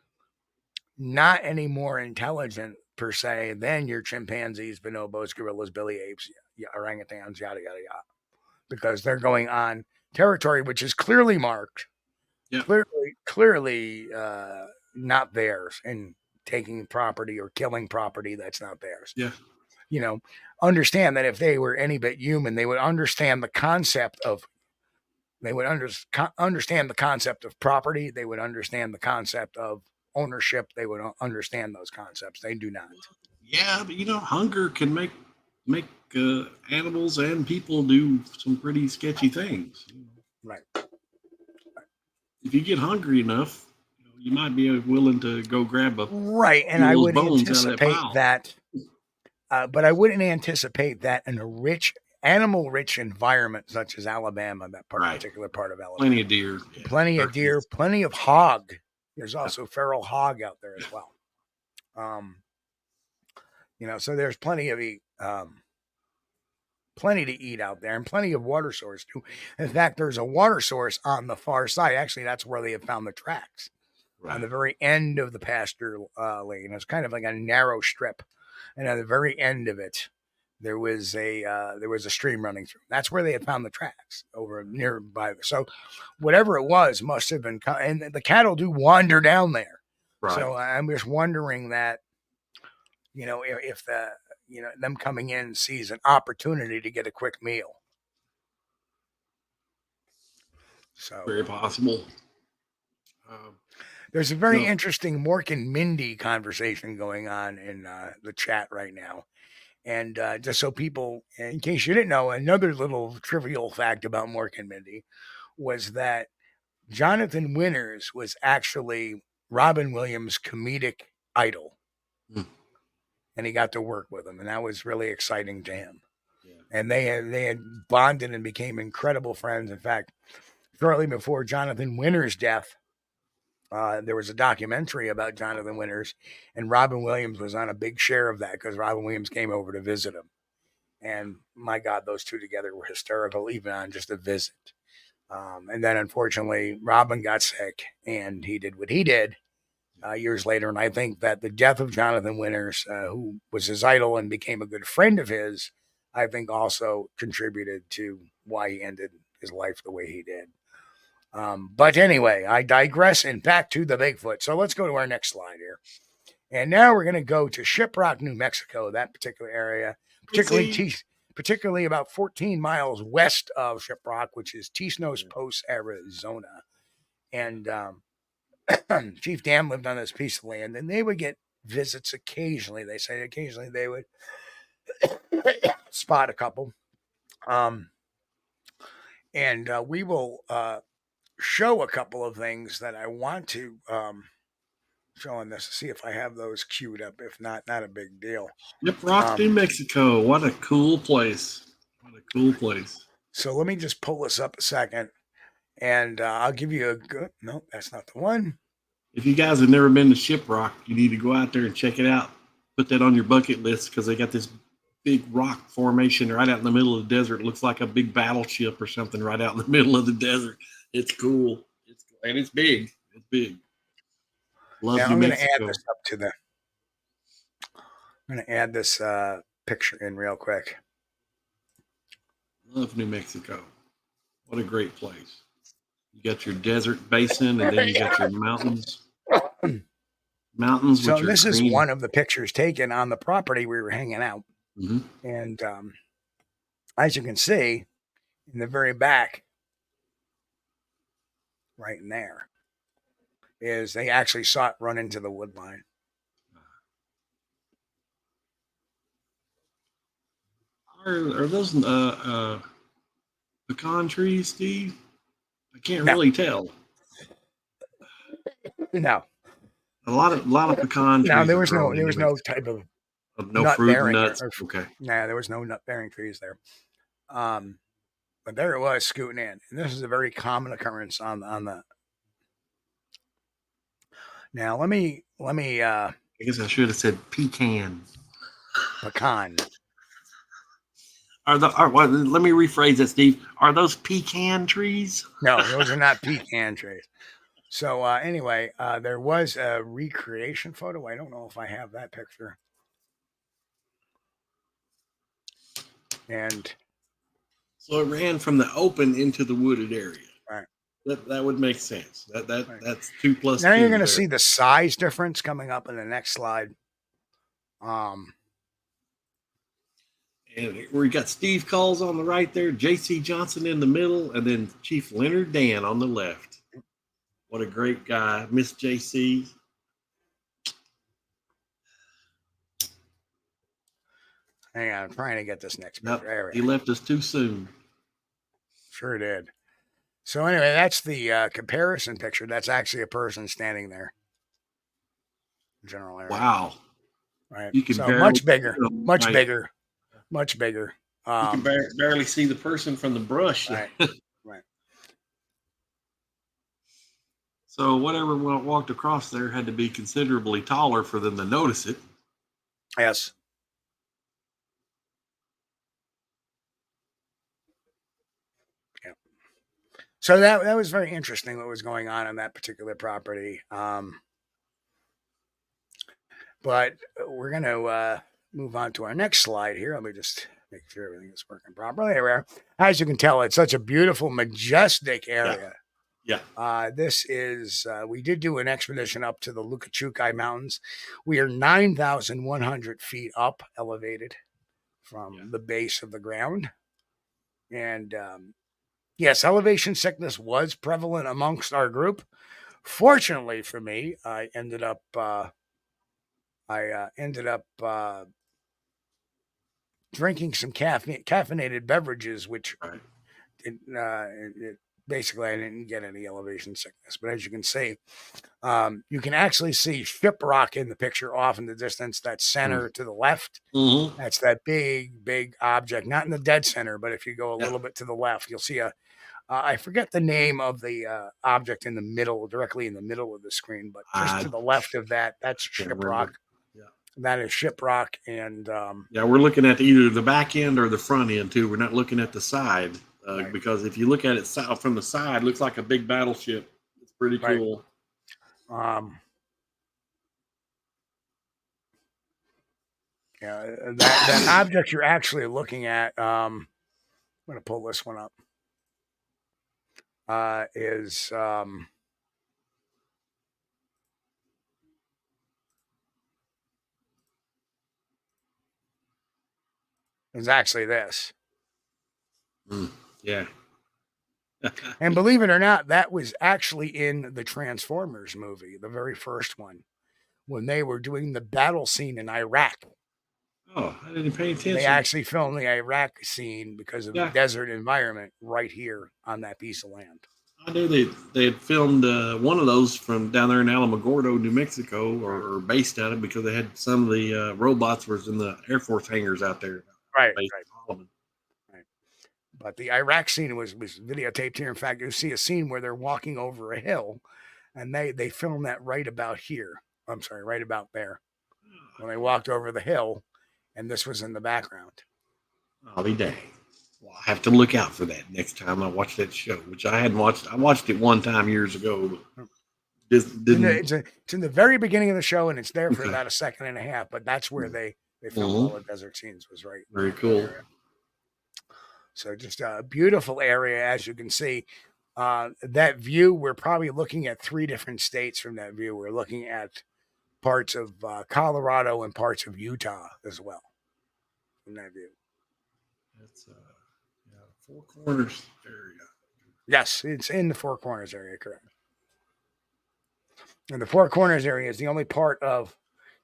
not any more intelligent per se than your chimpanzees, bonobos, gorillas, billy apes, orangutans, yada, yada, yada. Because they're going on territory which is clearly marked, clearly not theirs, and taking property or killing property that's not theirs. Yeah. Understand that if they were any bit human, they would understand the concept of, understand the concept of property. They would understand the concept of ownership. They would understand those concepts. They do not. Yeah, but hunger can make animals and people do some pretty sketchy things. Right. If you get hungry enough, you might be willing to go grab a right. And I would anticipate that, but I wouldn't anticipate that in a animal-rich environment such as Alabama, that particular part of Alabama. Plenty of deer. Yeah. Plenty of deer. Plenty of hog. There's also feral hog out there as well. So there's plenty to eat out there, and plenty of water source too. In fact, there's a water source on the far side. Actually, that's where they have found the tracks. Right. On the very end of the pasture lane. It's kind of like a narrow strip, and at the very end of it, there was a stream running through. That's where they had found the tracks over nearby. So whatever it was must have been, and the cattle do wander down there. Right. So I'm just wondering that, if them coming in sees an opportunity to get a quick meal. So very possible. There's a very interesting Mork and Mindy conversation going on in the chat right now. And just so people, in case you didn't know, another little trivial fact about Mork and Mindy was that Jonathan Winters was actually Robin Williams' comedic idol. And he got to work with him, and that was really exciting to him. Yeah. And they had bonded and became incredible friends. In fact, shortly before Jonathan Winters' death, there was a documentary about Jonathan Winters, and Robin Williams was on a big share of that because Robin Williams came over to visit him. And my God, those two together were hysterical, even on just a visit. And then, unfortunately, Robin got sick, and he did what he did years later. And I think that the death of Jonathan Winters, who was his idol and became a good friend of his, I think also contributed to why he ended his life the way he did. But anyway, I digress and back to the Bigfoot. So let's go to our next slide here. And now we're going to go to Shiprock, New Mexico, that particular area, particularly about 14 miles west of Shiprock, which is Tisnos Post, Arizona. And Chief Dan lived on this piece of land, and they would get visits occasionally. They say occasionally they would spot a couple. And we will show a couple of things that I want to show on this to see if I have those queued up. If not, not a big deal. Shiprock, New Mexico. What a cool place. What a cool place. So let me just pull this up a second, and I'll give you a good. No, that's not the one. If you guys have never been to Shiprock, you need to go out there and check it out. Put that on your bucket list because they got this big rock formation right out in the middle of the desert. It looks like a big battleship or something right out in the middle of the desert. It's cool. And it's big. It's big. Love New Mexico. I'm going to add this up to the. I'm going to add this picture in real quick. Love New Mexico. What a great place. You got your desert basin, and then you got your mountains. Mountains. So this is one of the pictures taken on the property we were hanging out. Mm-hmm. And as you can see, in the very back, right in there, is they actually saw it run into the wood line. Are those pecan trees, Steve? I can't really tell. No. A lot of pecan trees. No, there was no type of no fruit and nuts. Okay. Nah, there was no nut bearing trees there. But there it was scooting in. And this is a very common occurrence on the. Now let me I guess I should have said pecan. Pecan. Let me rephrase that, Steve. Are those pecan trees? No, those are not pecan trees. So anyway, there was a recreation photo. I don't know if I have that picture. And so it ran from the open into the wooded area. Right. That would make sense. That's 2 plus. Now you're going to see the size difference coming up in the next slide. And we got Steve Culls on the right there, J.C. Johnson in the middle, and then Chief Leonard Dan on the left. What a great guy, Miss J.C. Hang on, I'm trying to get this next picture. He left us too soon. Sure did. So anyway, that's the comparison picture. That's actually a person standing there. General area. Wow. Right. You can much bigger. Much bigger. You can barely see the person from the brush. Right. Right. So whatever walked across there had to be considerably taller for them to notice it. Yes. Yeah. So that was very interesting what was going on that particular property. But we're going to move on to our next slide here. Let me just make sure everything is working properly. There we are. As you can tell, it's such a beautiful, majestic area. Yeah. This is, we did do an expedition up to the Lukachukai Mountains. We are 9,100 feet up, elevated from the base of the ground. And yes, elevation sickness was prevalent amongst our group. Fortunately for me, I ended up drinking some caffeinated beverages, which basically I didn't get any elevation sickness. But as you can see, you can actually see Shiprock in the picture off in the distance. That center to the left, that's that big object, not in the dead center, but if you go a little bit to the left, you'll see I forget the name of the object in the middle, directly in the middle of the screen, but just to the left of that, that's Shiprock. That is Shiprock, and we're looking at either the back end or the front end too. We're not looking at the side because if you look at it from the side, it looks like a big battleship. It's pretty cool. That object you're actually looking at. I'm going to pull this one up. Is is actually this. Yeah. And believe it or not, that was actually in the Transformers movie, the very first one, when they were doing the battle scene in Iraq. Oh, I didn't pay attention. They actually filmed the Iraq scene because of the desert environment right here on that piece of land. I knew they had filmed one of those from down there in Alamogordo, New Mexico, or based out of, because they had some of the robots was in the Air Force hangars out there. Right. But the Iraq scene was videotaped here. In fact, you see a scene where they're walking over a hill, and they filmed that right about here. I'm sorry, right about there. When they walked over the hill, and this was in the background. I'll be dang. Well, I have to look out for that next time I watch that show, which I hadn't watched. I watched it one time years ago. But it's in the very beginning of the show, and it's there for about a second and a half. But that's where they filmed all the desert scenes. Was right. Very cool. Area. So just a beautiful area, as you can see. That view, we're probably looking at 3 different states from that view. We're looking at parts of Colorado and parts of Utah as well from that view. That's Four Corners area. Yes, it's in the Four Corners area, correct. And the Four Corners area is the only part of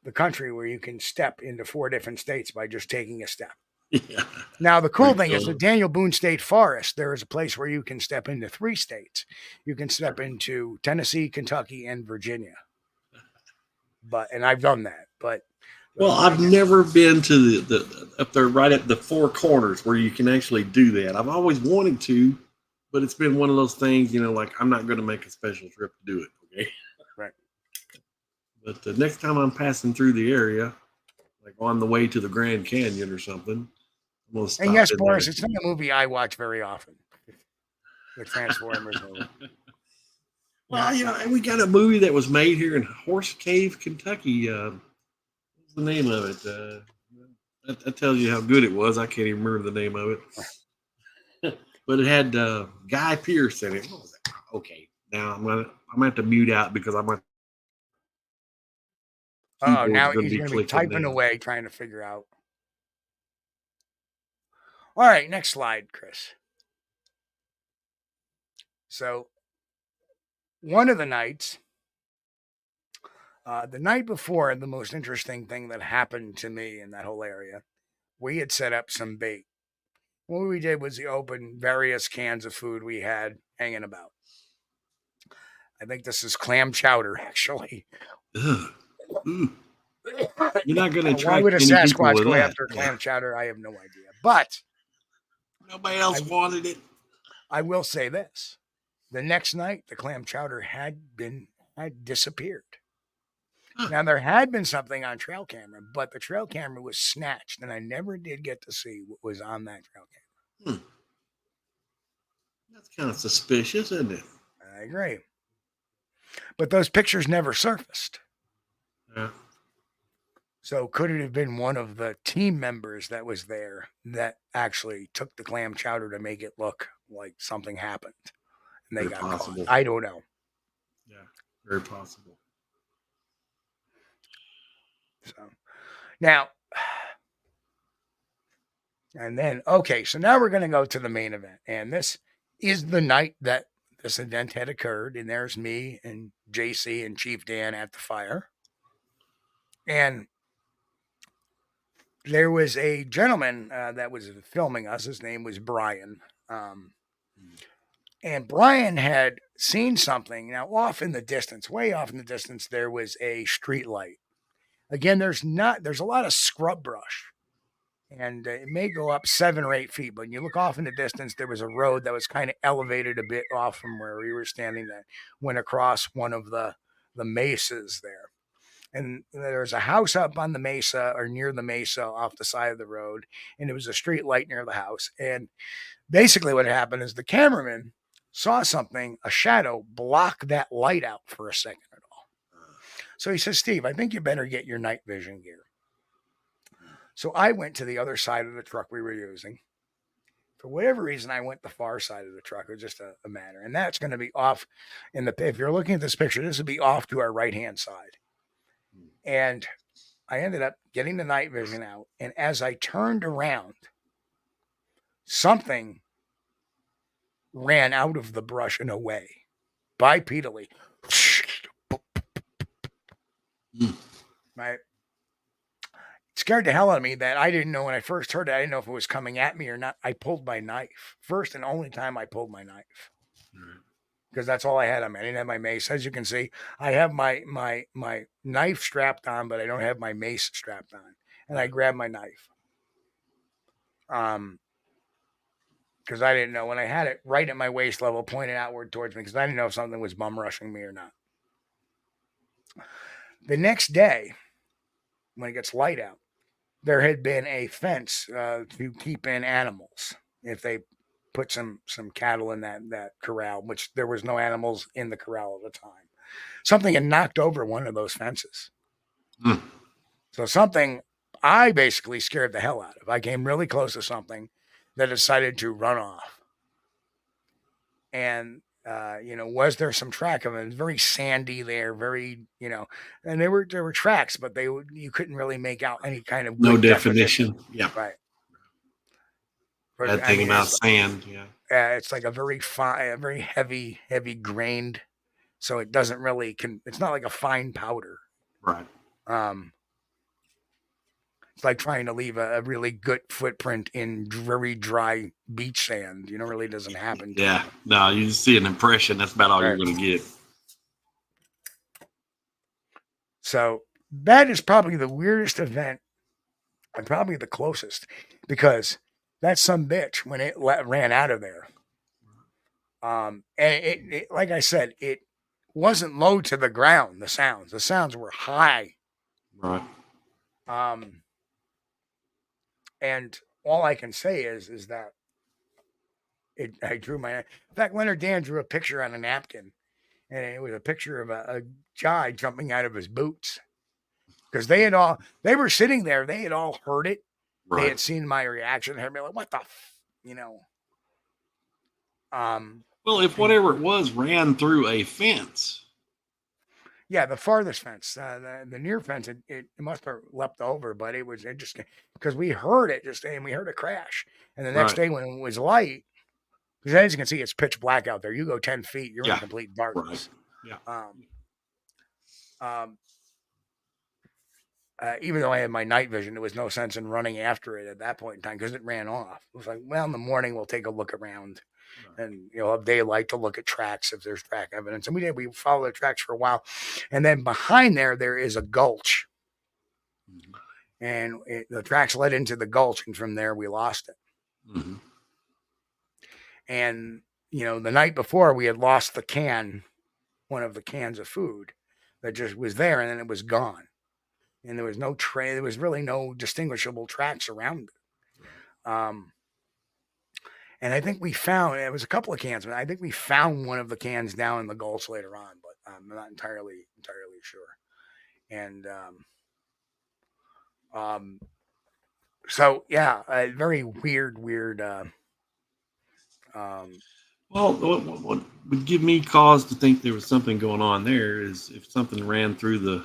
the country where you can step into 4 different states by just taking a step. Yeah. Now, the cool thing is the Daniel Boone State Forest, there is a place where you can step into 3 states. You can step into Tennessee, Kentucky, and Virginia. And I've done that. Well, I've never been to the up there right at the Four Corners where you can actually do that. I've always wanted to, but it's been one of those things, like I'm not going to make a special trip to do it. Okay. Right. But the next time I'm passing through the area, like on the way to the Grand Canyon or something, I'm going to stop. And yes, Boris, it's not a movie I watch very often. The Transformers movie. Well, and we got a movie that was made here in Horse Cave, Kentucky. What's the name of it? That tells you how good it was. I can't even remember the name of it. But it had Guy Pearce in it. What was that? Okay, now I'm gonna have to mute out because I'm gonna. Oh, now he's going to be typing away trying to figure out. All right, next slide, Chris. So, one of the nights, the night before, the most interesting thing that happened to me in that whole area, we had set up some bait. What we did was we opened various cans of food we had hanging about. I think this is clam chowder, actually. Ugh. You're not going to attract. Why would a Sasquatch go that? after clam chowder? I have no idea. But nobody else wanted it. I will say this: the next night, the clam chowder had disappeared. Huh. Now there had been something on trail camera, but the trail camera was snatched, and I never did get to see what was on that trail camera. That's kind of suspicious, isn't it? I agree. But those pictures never surfaced. Yeah. So could it have been one of the team members that was there that actually took the clam chowder to make it look like something happened and they got caught? I don't know. Yeah, very possible. So now, and then, okay, so now we're going to go to the main event. And this is the night that this event had occurred. And there's me and JC and Chief Dan at the fire. And there was a gentleman that was filming us. His name was Brian. And Brian had seen something. Now, off in the distance, way off in the distance, there was a street light. Again, there's a lot of scrub brush. And it may go up 7 or 8 feet. But when you look off in the distance, there was a road that was kind of elevated a bit off from where we were standing that went across one of the mesas there. And there's a house up on the mesa or near the mesa off the side of the road. And there was a street light near the house. And basically what happened is the cameraman saw something, a shadow, block that light out for a second at all. So he says, Steve, I think you better get your night vision gear. So I went to the other side of the truck we were using. For whatever reason, I went the far side of the truck. It was just a matter. And that's going to be off if you're looking at this picture, this would be off to our right-hand side. And I ended up getting the night vision out. And as I turned around, something ran out of the brush and away bipedally. Right? It scared the hell out of me that I didn't know when I first heard it. I didn't know if it was coming at me or not. I pulled my knife. First and only time I pulled my knife. Because that's all I had on me. I didn't have my mace. As you can see, I have my knife strapped on, but I don't have my mace strapped on. And I grabbed my knife. Because I didn't know when I had it right at my waist level, pointed outward towards me, because I didn't know if something was bum rushing me or not. The next day, when it gets light out, there had been a fence to keep in animals if they put some cattle in that corral, which there was no animals in the corral at the time. Something had knocked over one of those fences. So something I basically scared the hell out of. I came really close to something that decided to run off. And, was there some track of it? It was very sandy there, very, and there were tracks, but you couldn't really make out any kind of no definition. Yeah. Right. Bad thing about sand. Yeah. It's like a very fine, very heavy grained. So it doesn't really, it's not like a fine powder. Right. It's like trying to leave a really good footprint in very dry beach sand. Really doesn't happen. Yeah. No, you just see an impression. That's about all you're going to get. So that is probably the weirdest event and probably the closest, because that's some bitch when it ran out of there. And it like I said, it wasn't low to the ground. The sounds were high. Right. And all I can say is that I drew in fact, Leonard Dan drew a picture on a napkin, and it was a picture of a guy jumping out of his boots, because they were sitting there. They had all heard it. Right. They had seen my reaction. They'd be like, what the, well, if whatever it was ran through a fence. Yeah, the farthest fence, the near fence, it must have leapt over, but it was interesting because we heard it and we heard a crash. And the next day when it was light, because as you can see, it's pitch black out there. You go 10 feet, you're in complete darkness. Right. Yeah. Even though I had my night vision, there was no sense in running after it at that point in time because it ran off. It was like, well, in the morning we'll take a look around. And have daylight to look at tracks if there's track evidence. And we followed the tracks for a while. And then behind there is a gulch. Mm-hmm. And the tracks led into the gulch. And from there, we lost it. Mm-hmm. And, the night before, we had lost one of the cans of food that just was there. And then it was gone. And there was no there was really no distinguishable tracks around it. And I think it was a couple of cans, but I think we found one of the cans down in the gulch later on, but I'm not entirely sure. And so yeah, a very weird. Well, what would give me cause to think there was something going on there is if something ran through the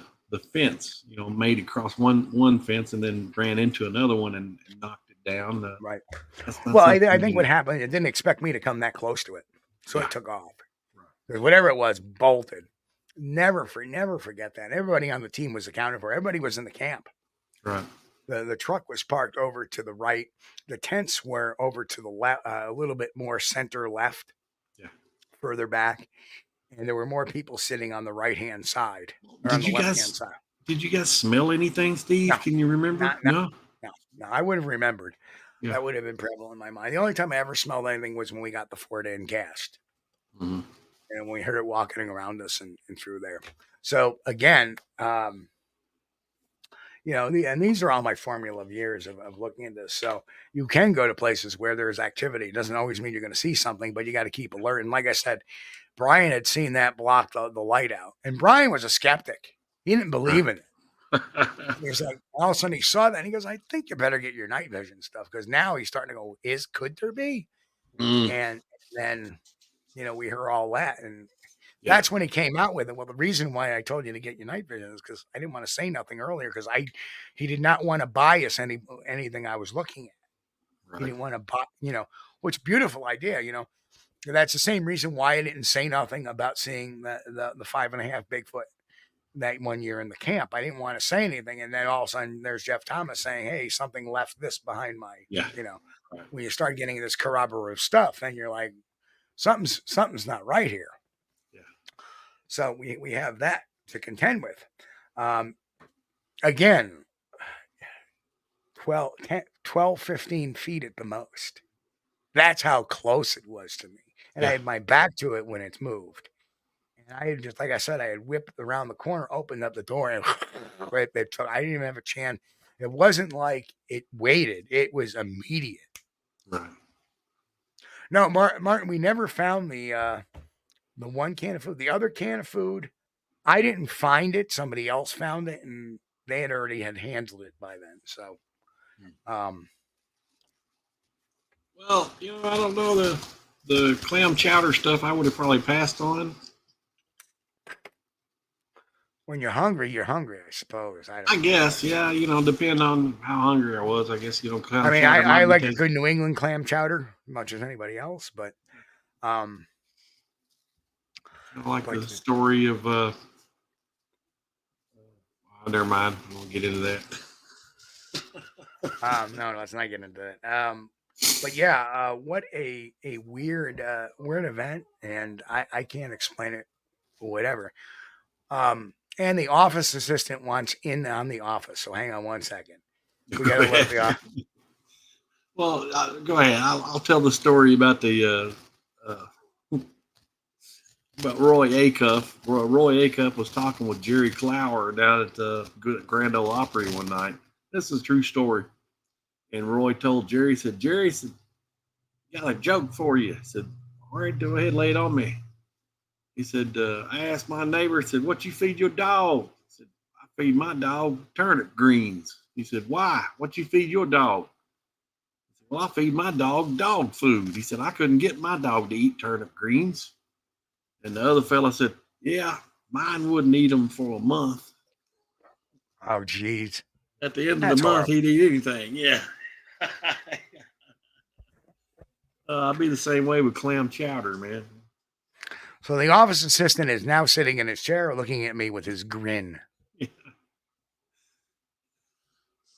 fence, made across one fence and then ran into another one and knocked down. Right. Well, I think what happened, it didn't expect me to come that close to it. So it took off. Right. Whatever it was, bolted. Never forget that. Everybody on the team was accounted for. Everybody was in the camp. Right. The truck was parked over to the right. The tents were over to the left, a little bit more center left. Yeah. Further back. And there were more people sitting on the right-hand side. Or on the left-hand side. Did you guys smell anything, Steve? No. Can you remember? No, I would have remembered. Yeah. That would have been prevalent in my mind. The only time I ever smelled anything was when we got the Ford in cast. Mm-hmm. And we heard it walking around us and through there. So again, and these are all my formula of years of looking at this. So you can go to places where there's activity. It doesn't always mean you're going to see something, but you got to keep alert. And like I said, Brian had seen that block the light out. And Brian was a skeptic. He didn't believe in it. He was like, all of a sudden he saw that and he goes, I think you better get your night vision stuff, because now he's starting to go, could there be? And then, we heard all that. And that's when he came out with it. Well, the reason why I told you to get your night vision is because I didn't want to say nothing earlier, because he did not want to bias anything I was looking at. He didn't want to, which beautiful idea, That's the same reason why I didn't say nothing about seeing the 5.5 Bigfoot that one year in the camp. I didn't want to say anything. And then all of a sudden there's Jeff Thomas saying, hey, something left this behind my, when you start getting this corroborative stuff, then you're like, something's not right here. Yeah. So we have that to contend with. Again, 12, 15 feet at the most. That's how close it was to me. And I had my back to it when it's moved. And I had just, like I said, I had whipped around the corner, opened up the door, and I didn't even have a chance. It wasn't like it waited. It was immediate. Right. No, Martin, we never found the one can of food. The other can of food, I didn't find it. Somebody else found it, and they had already handled it by then. So, well, I don't know the clam chowder stuff. I would have probably passed on. When you're hungry, I suppose. I guess, yeah. Depending on how hungry I was, I guess clam I mean, chowder I like a good New England clam chowder as much as anybody else, but I like the story of. Never mind. I won't get into that. No, let's not get into that. But yeah, what a weird event, and I can't explain it, whatever. And the office assistant wants in on the office, so hang on one second. We got to let the office. Well, go ahead. I'll tell the story about the about Roy Acuff. Roy Acuff was talking with Jerry Clower down at the Grand Ole Opry one night. This is a true story. And Roy told Jerry, Jerry said, got a joke for you. He said, all right, go ahead, lay it on me. He said, I asked my neighbor, said, what you feed your dog? I said, I feed my dog turnip greens. He said, why? What you feed your dog? I said, well, I feed my dog food. He said, I couldn't get my dog to eat turnip greens. And the other fella said, yeah, mine wouldn't eat them for a month. Oh, geez. At the end of the month, he'd eat anything. Yeah. I'll be the same way with clam chowder, man. So the office assistant is now sitting in his chair looking at me with his grin. Yeah.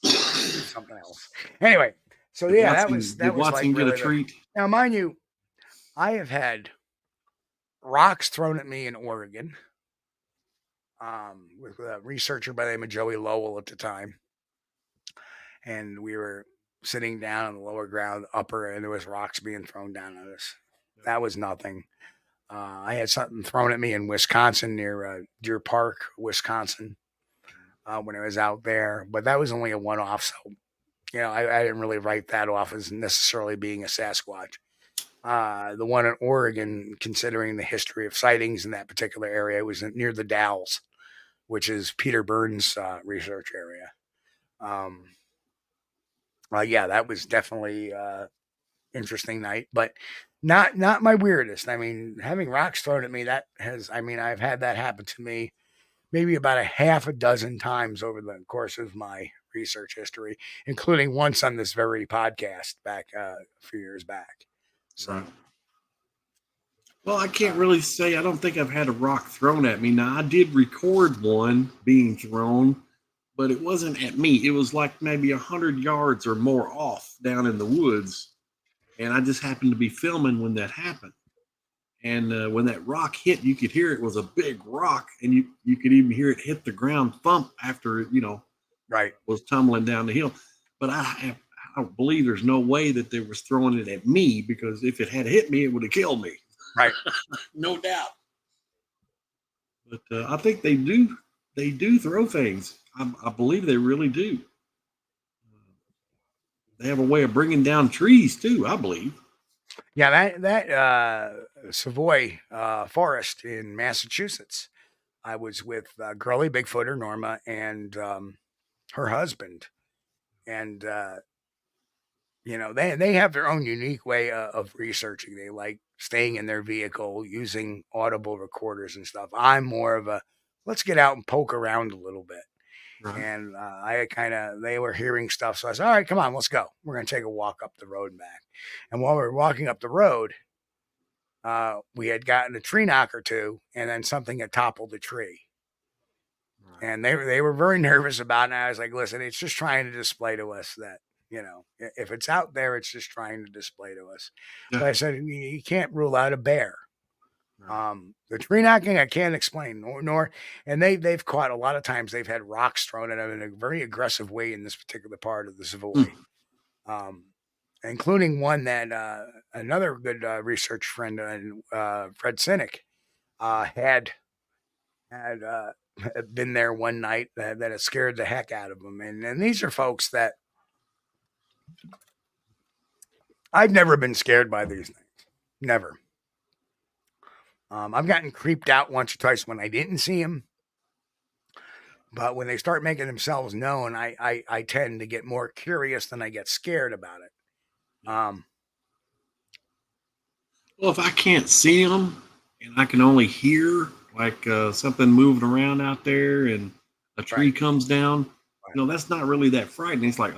Something else. Anyway, so yeah, that was like really a treat. Now, mind you, I have had rocks thrown at me in Oregon with a researcher by the name of Joey Lowell at the time. And we were sitting down on the lower ground, upper, and there was rocks being thrown down at us. That was nothing. I had something thrown at me in Wisconsin near Deer Park, Wisconsin, when I was out there. But that was only a one-off, so I didn't really write that off as necessarily being a Sasquatch. The one in Oregon, considering the history of sightings in that particular area, was near the Dalles, which is Peter Burns' research area. Yeah, that was definitely interesting night, but not my weirdest. I mean, having rocks thrown at me, I've had that happen to me maybe about a half a dozen times over the course of my research history, including once on this very podcast back a few years back. So, right. Well, I can't really say. I don't think I've had a rock thrown at me. Now, I did record one being thrown, but it wasn't at me. It was like maybe 100 yards or more off down in the woods. And I just happened to be filming when that happened. And when that rock hit, you could hear it was a big rock, and you could even hear it hit the ground thump after it, right, was tumbling down the hill. But I don't believe there's no way that they was throwing it at me, because if it had hit me, it would have killed me. Right. No doubt. But I think they do throw things. I believe they really do. They have a way of bringing down trees too, I believe. Yeah, that Savoy Forest in Massachusetts. I was with girly Bigfooter Norma and her husband, and they have their own unique way of researching. They like staying in their vehicle, using audible recorders and stuff. I'm more of a let's get out and poke around a little bit. Right. And they were hearing stuff. So I said, all right, come on, let's go. We're going to take a walk up the road and back. And while we were walking up the road, we had gotten a tree knock or two, and then something had toppled the tree. Right. And they were very nervous about it. And I was like, listen, it's just trying to display to us that, if it's out there, it's just trying to display to us. Yeah. But I said, you can't rule out a bear. Right. The tree knocking, I can't explain, and they've caught a lot of times. They've had rocks thrown at them in a very aggressive way in this particular part of the Savoy, including one that another good research friend, Fred Sinek, had been there one night that it scared the heck out of him. And these are folks that I've never been scared by these things, never. I've gotten creeped out once or twice when I didn't see them. But when they start making themselves known, I tend to get more curious than I get scared about it. Well, if I can't see them and I can only hear like something moving around out there and a tree comes down, that's not really that frightening. It's like,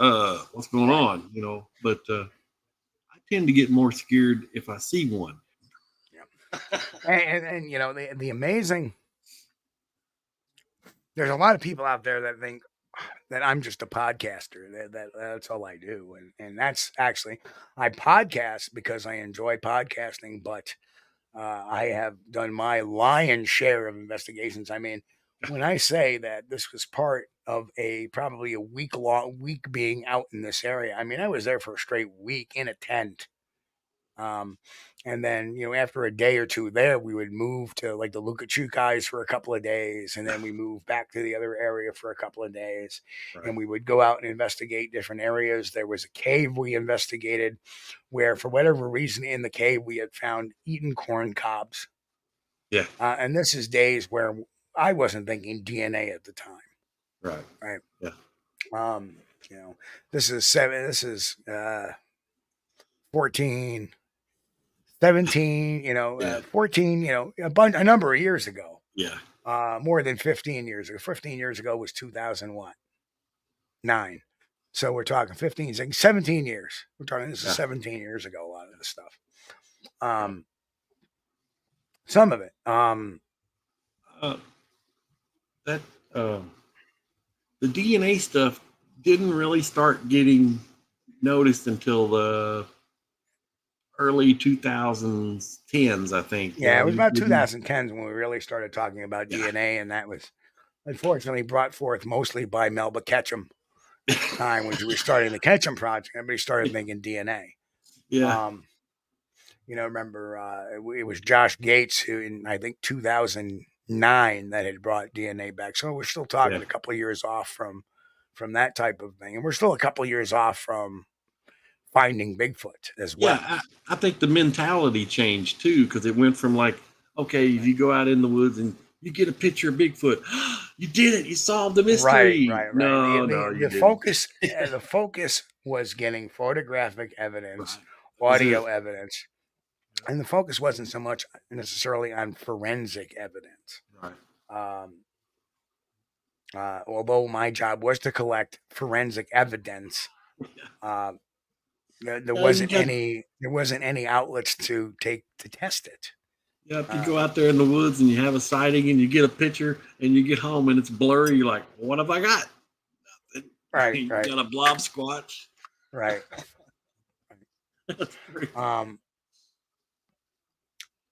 what's going on? But I tend to get more scared if I see one. And the amazing, there's a lot of people out there that think that I'm just a podcaster, that's all I do. And that's actually, I podcast because I enjoy podcasting, but I have done my lion's share of investigations. I mean, when I say that this was part of probably a week being out in this area, I mean, I was there for a straight week in a tent. And then, after a day or two there, we would move to like the Lukachukais for a couple of days. And then we moved back to the other area for a couple of days. Right. And we would go out and investigate different areas. There was a cave we investigated where, for whatever reason, in the cave, we had found eaten corn cobs. Yeah. And this is days where I wasn't thinking DNA at the time. Right. Right. Yeah. This is 14, 17, 14, a number of years ago. Yeah. More than 15 years ago. 15 years ago was 2009. So we're talking 17 years. We're talking, this is 17 years ago, a lot of this stuff. Some of it. The DNA stuff didn't really start getting noticed until the early 2010s, I think. Yeah, it was about 2010s when we really started talking about DNA, and that was unfortunately brought forth mostly by Melba Ketchum at the time when she was starting the Ketchum Project. Everybody started making DNA. Yeah. Remember, it was Josh Gates who, in I think 2009, that had brought DNA back. So we're still talking a couple of years off from that type of thing, and we're still a couple of years off from finding Bigfoot as well. Yeah, I think the mentality changed too, because it went from like, okay, if you go out in the woods and you get a picture of Bigfoot, you did it, you solved the mystery. Right. No, the focus, the focus was getting photographic evidence, audio evidence, and the focus wasn't so much necessarily on forensic evidence. Right. Although my job was to collect forensic evidence. There wasn't any outlets to test it. Yeah, if you go out there in the woods and you have a sighting and you get a picture and you get home and it's blurry, you're like, what have I got? Nothing. Right. You got a blob squatch. Right.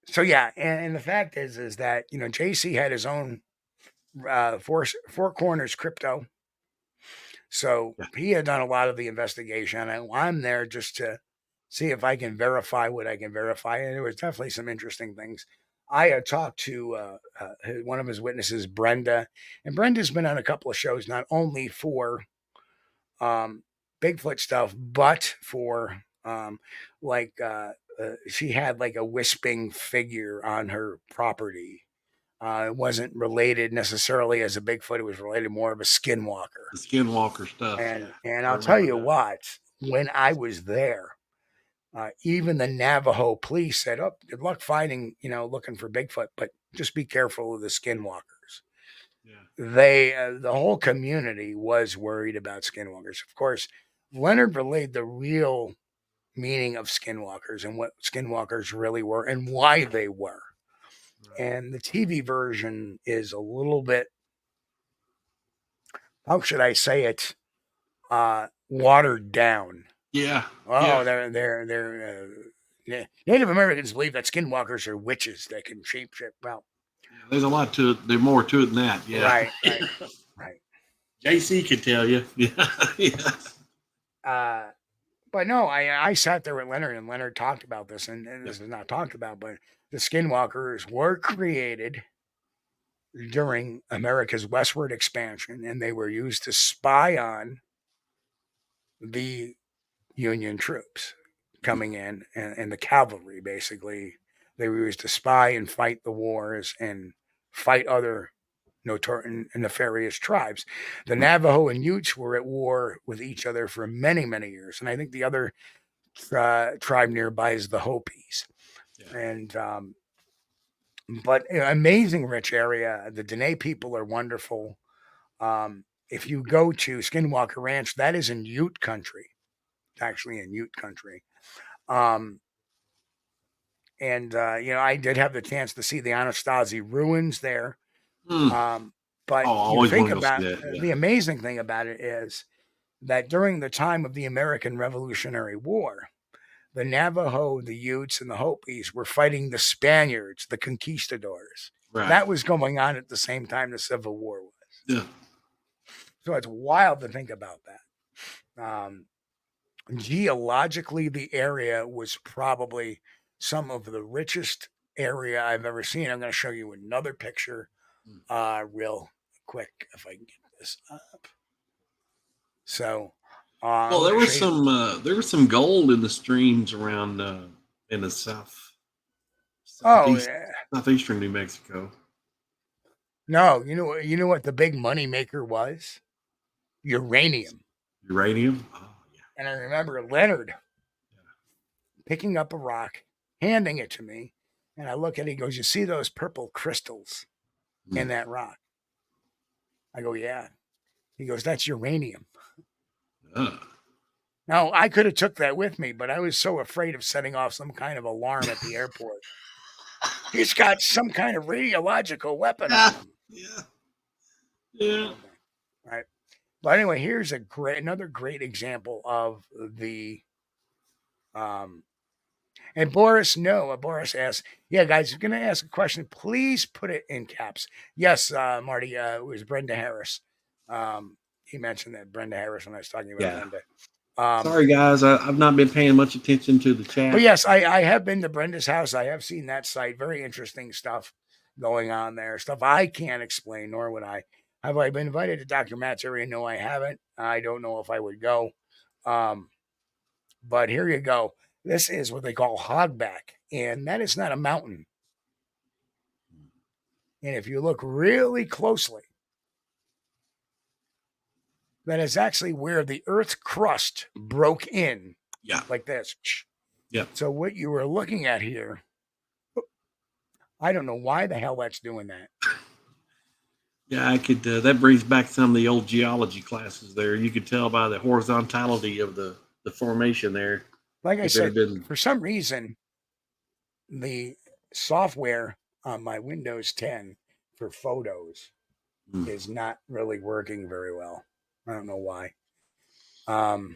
So yeah, and the fact is that JC had his own Four Corners Crypto. So he had done a lot of the investigation, and I'm there just to see if I can verify what I can verify. And there was definitely some interesting things. I had talked to one of his witnesses, Brenda, and Brenda's been on a couple of shows, not only for Bigfoot stuff, but for she had like a wisping figure on her property. It wasn't related necessarily as a Bigfoot. It was related more of a skinwalker. The skinwalker stuff. And I'll tell you what, when I was there, even the Navajo police said, "Oh, good luck looking for Bigfoot, but just be careful of the skinwalkers." Yeah. the whole community was worried about skinwalkers. Of course, Leonard relayed the real meaning of skinwalkers and what skinwalkers really were and why they were. And the TV version is a little bit, how should I say it, watered down. Yeah. Oh, they're Native Americans believe that skinwalkers are witches that can shapeshift. Well, there's a lot to it. There's more to it than that. Yeah. Right. JC could tell you. Yeah. But no, I sat there with Leonard, and Leonard talked about this, and this is not talked about, but the skinwalkers were created during America's westward expansion, and they were used to spy on the Union troops coming in, and the cavalry, basically. They were used to spy and fight the wars and fight other nefarious tribes. The Navajo and Utes were at war with each other for many, many years. And I think the other tribe nearby is the Hopis. Yeah. And, but amazing rich area. The Dene people are wonderful. If you go to Skinwalker Ranch, that is in Ute country. It's actually in Ute country. I did have the chance to see the Anasazi ruins there. But you think about the amazing thing about it is that during the time of the American Revolutionary War, the Navajo, the Utes, and the Hopis were fighting the Spaniards, the conquistadors. Right. That was going on at the same time the Civil War was. Yeah. So it's wild to think about that. Geologically, the area was probably some of the richest area I've ever seen. I'm going to show you another picture real quick if I can get this up. So, well, there was some gold in the streams around in the southeastern New Mexico. No, you know what the big money maker was? Uranium. Uranium. Oh, yeah. And I remember Leonard picking up a rock, handing it to me, and I look at it. He goes, "You see those purple crystals in that rock?" I go, "Yeah." He goes, "That's uranium." Now, I could have took that with me, but I was so afraid of setting off some kind of alarm at the airport. He's got some kind of radiological weapon on him. Yeah. Right. But anyway, here's another great example of the and Boris asks, "Yeah, guys, you're going to ask a question. Please put it in caps." Yes, Marty, it was Brenda Harris. He mentioned that Brenda Harris when I was talking about Brenda. Sorry, guys, I've not been paying much attention to the chat. But yes, I have been to Brenda's house. I have seen that site. Very interesting stuff going on there. Stuff I can't explain, nor would I. Have I been invited to Dr. Matt's area? No, I haven't. I don't know if I would go. But here you go. This is what they call hogback, and that is not a mountain. And if you look really closely, that is actually where the Earth's crust broke in. Yeah. Like this. Yeah. So what you were looking at here, I don't know why the hell that's doing that. Yeah, I could. That brings back some of the old geology classes there. You could tell by the horizontality of the formation there. Like I said, for some reason, the software on my Windows 10 for photos is not really working very well. I don't know why. Yeah,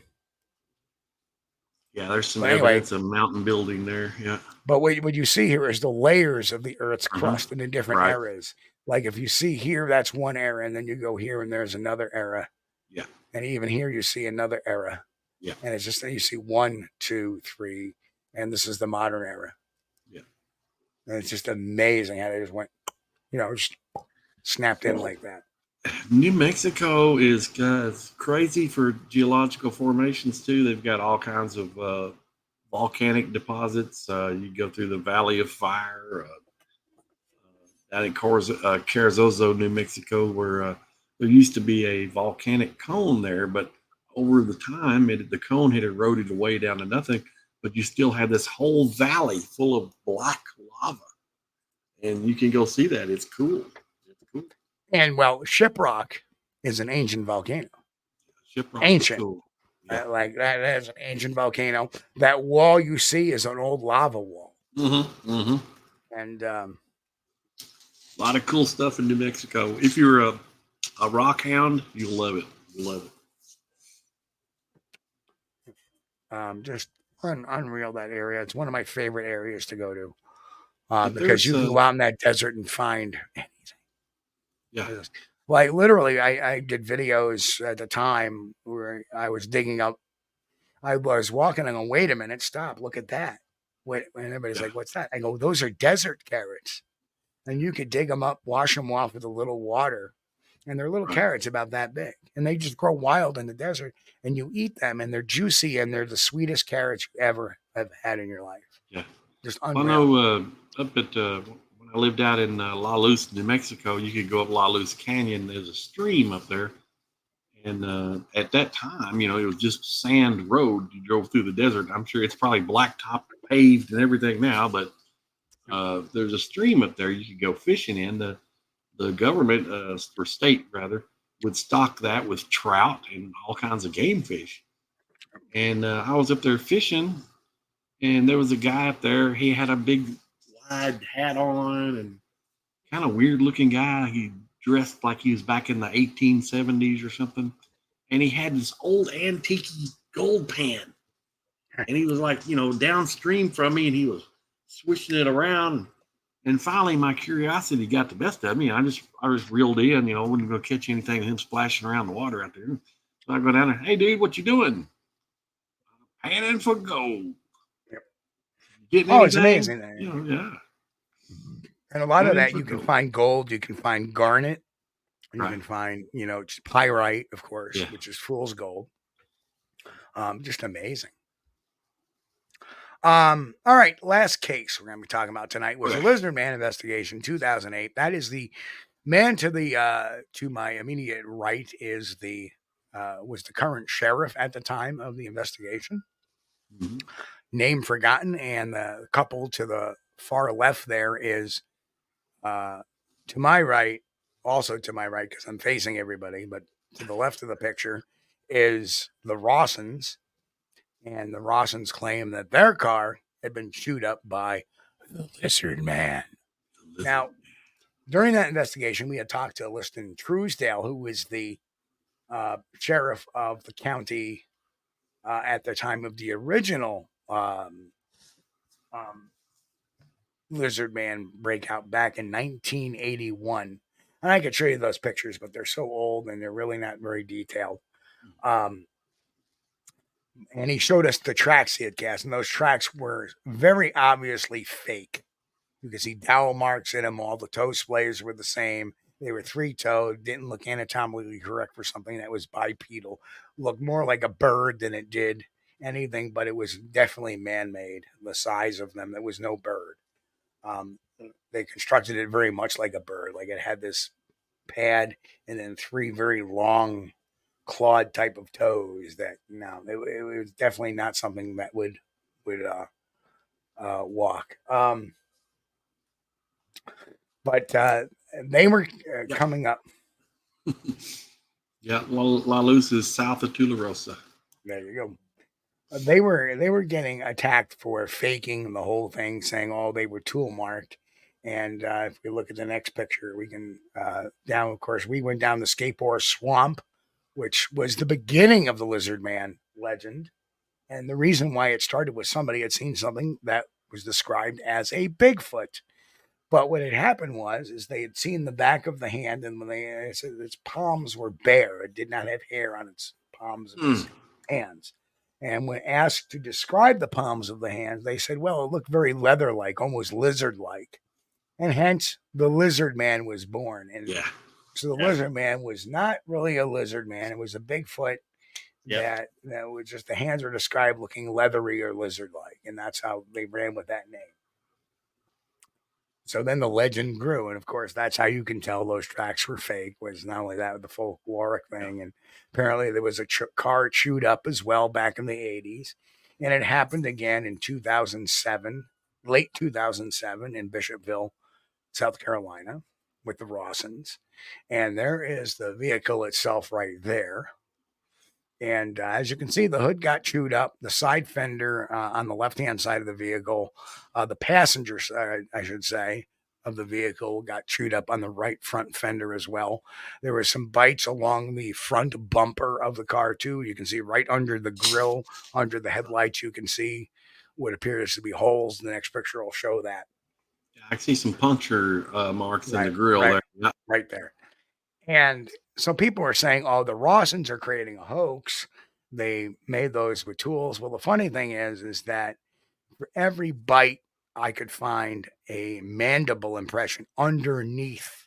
there's some evidence of mountain building there. Yeah. But what you see here is the layers of the Earth's crust in the different eras. Like if you see here, that's one era, and then you go here and there's another era. Yeah. And even here you see another era. Yeah. And it's just that you see 1, 2, 3, and this is the modern era. Yeah. And it's just amazing how they just went, just snapped in like that. New Mexico is crazy for geological formations too. They've got all kinds of volcanic deposits. You go through the Valley of Fire, down in Carrizozo, New Mexico, where there used to be a volcanic cone there, but over the time, the cone had eroded away down to nothing. But you still have this whole valley full of black lava, and you can go see that. It's cool. It's cool. And well, Shiprock is an ancient volcano. Shiprock, ancient. Cool. Yeah. Like that is an ancient volcano. That wall you see is an old lava wall. Mm-hmm. Mm-hmm. And a lot of cool stuff in New Mexico. If you're a rock hound, you'll love it. You'll love it. Just unreal, that area. It's one of my favorite areas to go to. If Because you can go out in that desert and find anything. Yeah. Like literally, I did videos at the time where I was digging up. I was walking and I go, wait a minute, stop, look at that. And everybody's like, what's that? I go, those are desert carrots. And you could dig them up, wash them off with a little water. And they're little carrots about that big. And they just grow wild in the desert. And you eat them and they're juicy and they're the sweetest carrots you ever have had in your life. Yeah. Just unreal. I know up at when I lived out in La Luz, New Mexico, you could go up La Luz Canyon. There's a stream up there. And at that time, it was just sand road. You drove through the desert. I'm sure it's probably blacktop paved and everything now, but there's a stream up there you could go fishing in. The government, or state rather, would stock that with trout and all kinds of game fish. And I was up there fishing, and there was a guy up there. He had a big wide hat on and kind of weird looking guy. He dressed like he was back in the 1870s or something. And he had this old antique gold pan. And he was like, downstream from me, and he was swishing it around. And finally, my curiosity got the best of me. I just reeled in, wasn't going to catch anything with him splashing around the water out there. So I go down there, hey, dude, what you doing? Panning for gold. Yep. It's amazing. Yeah. And a lot of that, you can find gold, you can find garnet, you can find, pyrite, of course, which is fool's gold. Just amazing. All right, last case we're going to be talking about tonight was a Lizard Man investigation, 2008. That is the man to my immediate right is was the current sheriff at the time of the investigation. Mm-hmm. Name forgotten, and the couple to the far left there is to my right, also to my right, because I'm facing everybody, but to the left of the picture is the Rawsons. And the Rawsons claim that their car had been chewed up by the Lizard Man. Now, during that investigation, we had talked to Liston Truesdale, who was the sheriff of the county at the time of the original Lizard Man breakout back in 1981. And I could show you those pictures, but they're so old and they're really not very detailed. And he showed us the tracks he had cast, and those tracks were very obviously fake. You could see dowel marks in them. All the toe splays were the same. They were three-toed, didn't look anatomically correct for something that was bipedal. Looked more like a bird than it did anything, but it was definitely man-made, the size of them. There was no bird. They constructed it very much like a bird. Like it had this pad and then three very long clawed type of toes that it was definitely not something that would walk. But they were coming up. Yeah, La Luz is south of Tularosa. There you go. They were getting attacked for faking the whole thing, saying, they were tool marked. And if we look at the next picture, we can down. Of course, we went down the Skateboard Swamp, which was the beginning of the Lizard Man legend. And the reason why it started was somebody had seen something that was described as a Bigfoot. But what had happened is they had seen the back of the hand, and when they said its palms were bare, it did not have hair on its palms of its hands. And when asked to describe the palms of the hands, they said, well, it looked very leather-like, almost lizard-like. And hence, the Lizard Man was born. And so the Lizard Man was not really a lizard man. It was a Bigfoot that was just, the hands were described looking leathery or lizard-like. And that's how they ran with that name. So then the legend grew. And of course, that's how you can tell those tracks were fake, was not only that, the folkloric thing. And apparently there was a car chewed up as well back in the 80s. And it happened again in 2007, late 2007 in Bishopville, South Carolina. with the Rawsons. And there is the vehicle itself right there. And as you can see, the hood got chewed up. The side fender on the left-hand side of the vehicle, the passenger side, I should say, of the vehicle got chewed up on the right front fender as well. There were some bites along the front bumper of the car too. You can see right under the grill, under the headlights, you can see what appears to be holes. The next picture will show that. I see some puncture marks in the grill there. Yep. Right there. And so people are saying, oh, the Rawsons are creating a hoax. They made those with tools. Well, the funny thing is that for every bite, I could find a mandible impression underneath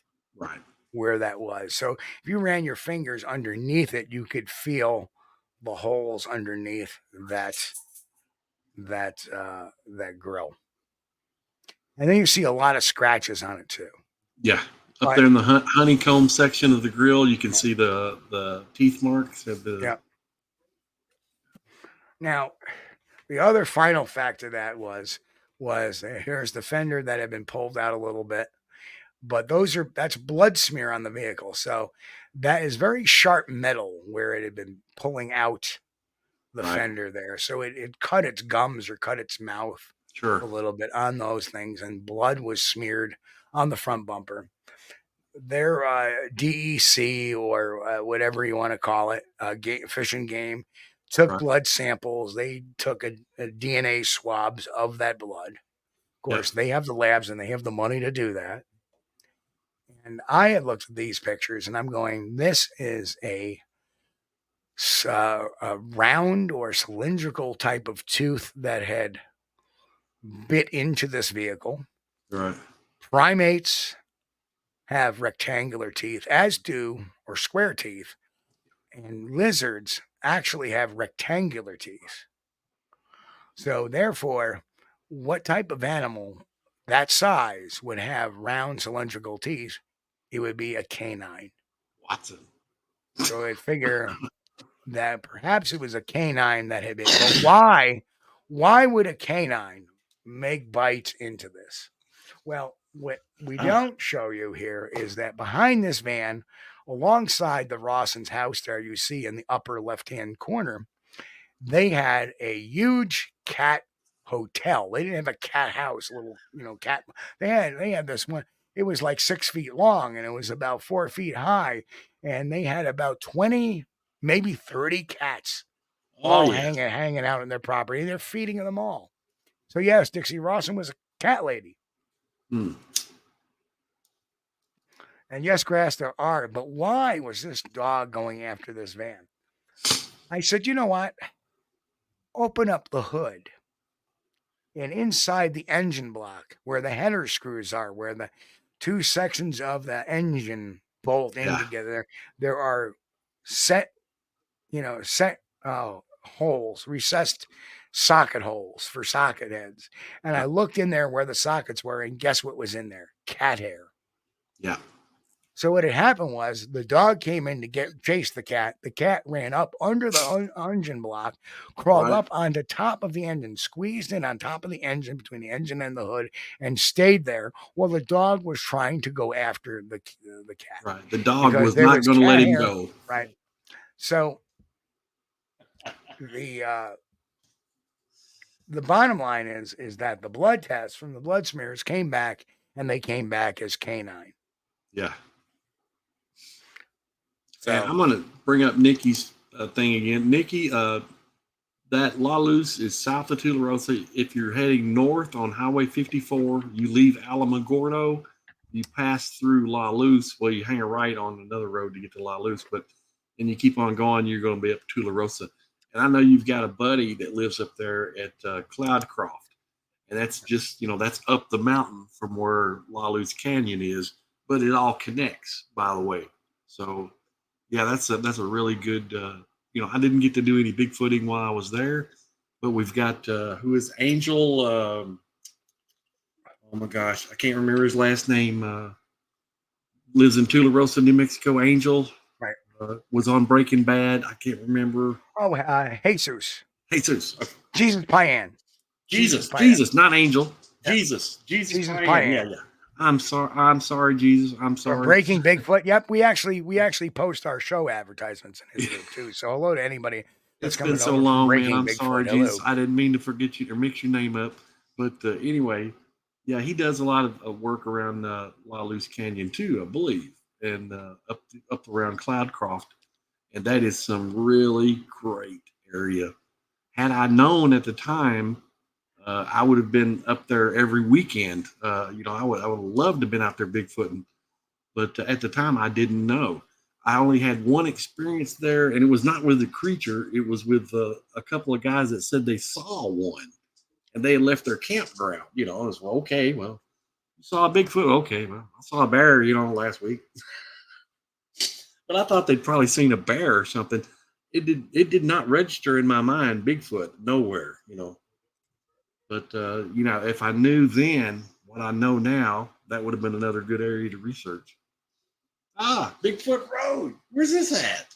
where that was. So if you ran your fingers underneath it, you could feel the holes underneath that grill. And then you see a lot of scratches on it too. Yeah. Up there in the honeycomb section of the grill, you can see the teeth marks of the. Yeah. Now, the other final fact of that was here's the fender that had been pulled out a little bit, but that's blood smear on the vehicle. So that is very sharp metal where it had been pulling out the fender there. So it cut its gums or cut its mouth a little bit on those things, and blood was smeared on the front bumper. Their DEC or whatever you want to call it, Fish and Game, took blood samples. They took a DNA swabs of that blood. Of course, they have the labs and they have the money to do that. And I had looked at these pictures and I'm going, this is a round or cylindrical type of tooth that had bit into this vehicle. Right. Primates have rectangular teeth, as do, or square teeth, and lizards actually have rectangular teeth. So therefore, what type of animal that size would have round cylindrical teeth? It would be a canine. Watson. So I'd figure that perhaps it was a canine that had been. But why would a canine make bites into this? Well, what we don't show you here is that behind this van, alongside the Rawson's house there, you see in the upper left-hand corner, they had a huge cat hotel. They didn't have a cat house, a little, cat. They had this one. It was like 6 feet long and it was about 4 feet high. And they had about 20, maybe 30 cats hanging out in their property. They're feeding them all. So yes, Dixie Rawson was a cat lady. Hmm. And yes, grass there are, but why was this dog going after this van? I said, you know what? Open up the hood. And inside the engine block, where the header screws are, where the two sections of the engine bolt in together, there are set holes, recessed socket holes for socket heads. And I looked in there where the sockets were, and guess what was in there? Cat hair. Yeah. So what had happened was the dog came in to chase the cat. The cat ran up under the engine block, crawled up on the top of the engine, squeezed in on top of the engine between the engine and the hood, and stayed there while the dog was trying to go after the cat. Right. The dog was not going to let him go. Right. So the bottom line is that the blood tests from the blood smears came back, and they came back as canine. Yeah. So I'm going to bring up Nikki's thing again. Nikki, that La Luz is south of Tularosa. If you're heading north on Highway 54, you leave Alamogordo, you pass through La Luz. Well, you hang a right on another road to get to La Luz, and you keep on going, you're going to be up Tularosa. And I know you've got a buddy that lives up there at Cloudcroft. And that's just, that's up the mountain from where La Luz Canyon is, but it all connects, by the way. So, yeah, that's a really good, I didn't get to do any Bigfooting while I was there, but we've got, who is Angel? Oh my gosh, I can't remember his last name. Lives in Tularosa, New Mexico. Angel. Right. Was on Breaking Bad. I can't remember. Oh, Jesus. Jesus. Jesus Payan. Jesus, not Angel. Yeah. Jesus Payan. Payan. Yeah. I'm sorry, Jesus. I'm sorry. For Breaking Bigfoot. Yep, we actually post our show advertisements in his group too. So hello to anybody that's it's been so long, man. I'm sorry, Jesus. I didn't mean to forget you or mix your name up. But anyway, yeah, he does a lot of work around La Luz Canyon too, I believe, and up around Cloudcroft, and that is some really great area. Had I known at the time, I would have been up there every weekend. I would have loved to have been out there bigfooting, but at the time I didn't know. I only had one experience there, and it was not with the creature. It was with a couple of guys that said they saw one, and they had left their campground. I was okay. Well, you saw a Bigfoot. Okay, well, I saw a bear. Last week, but I thought they'd probably seen a bear or something. It did not register in my mind. Bigfoot nowhere. But if I knew then what I know now, that would have been another good area to research. Bigfoot Road. Where's this at?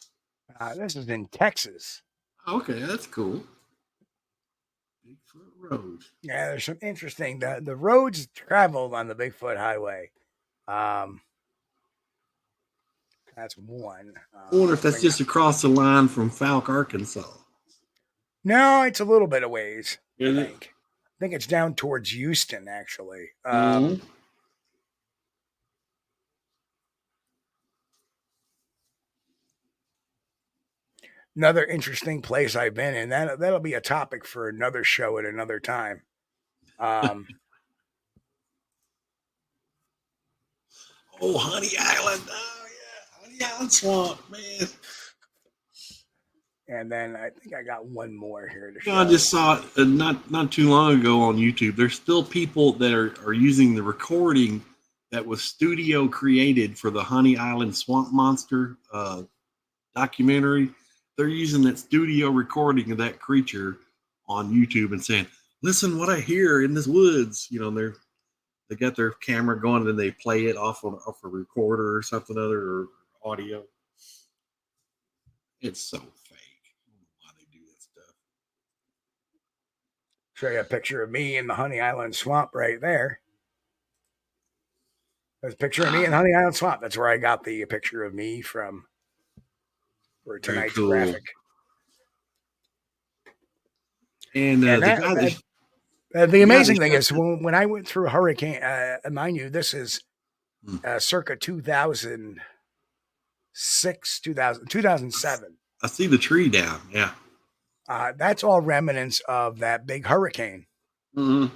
This is in Texas. Okay, that's cool. Bigfoot Road. Yeah, there's some interesting. The roads traveled on the Bigfoot Highway. That's one. I wonder if that's just across the line from Falk, Arkansas. No, it's a little bit of ways. I think it's down towards Houston, actually. Another interesting place I've been in. That'll be a topic for another show at another time. Honey Island. Oh yeah, Honey Island Swamp, man. And then I think I got one more here to show. I just saw it not too long ago on YouTube. There's still people that are using the recording that was studio created for the Honey Island Swamp Monster documentary. They're using that studio recording of that creature on YouTube and saying, "Listen, what I hear in this woods." They got their camera going and then they play it off a recorder or something other or audio. It's so fake. I don't know why they do that stuff. Show you a picture of me in the Honey Island Swamp right there. There's a picture of me in Honey Island Swamp. That's where I got the picture of me from for tonight's graphic. And the amazing thing is when I went through Hurricane, mind you, this is circa 2006, 2007. I see the tree down. Yeah. That's all remnants of that big hurricane that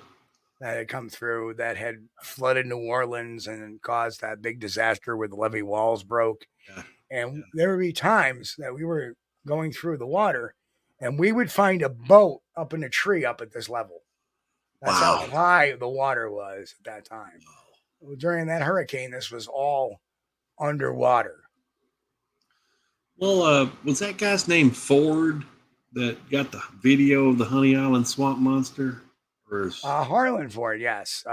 had come through that had flooded New Orleans and caused that big disaster where the levee walls broke. Yeah. And there would be times that we were going through the water and we would find a boat up in a tree up at this level. That's how high the water was at that time. Wow. During that hurricane, this was all underwater. Well, was that guy's name Ford that got the video of the Honey Island Swamp Monster? Or Harlan Ford, yes.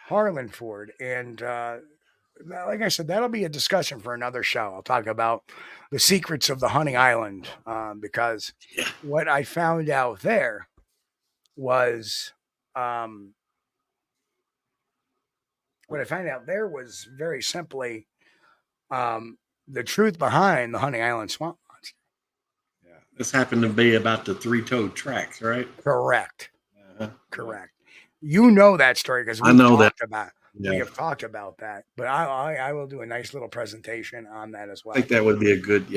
Harlan Ford. And like I said, that'll be a discussion for another show. I'll talk about the secrets of the Honey Island because what I found out there was very simply the truth behind the Honey Island Swamp Monster. Yeah, this happened to be about the three-toed tracks, right? Correct. Correct. You know that story because we have talked about that, but I will do a nice little presentation on that as well. I think that would be a good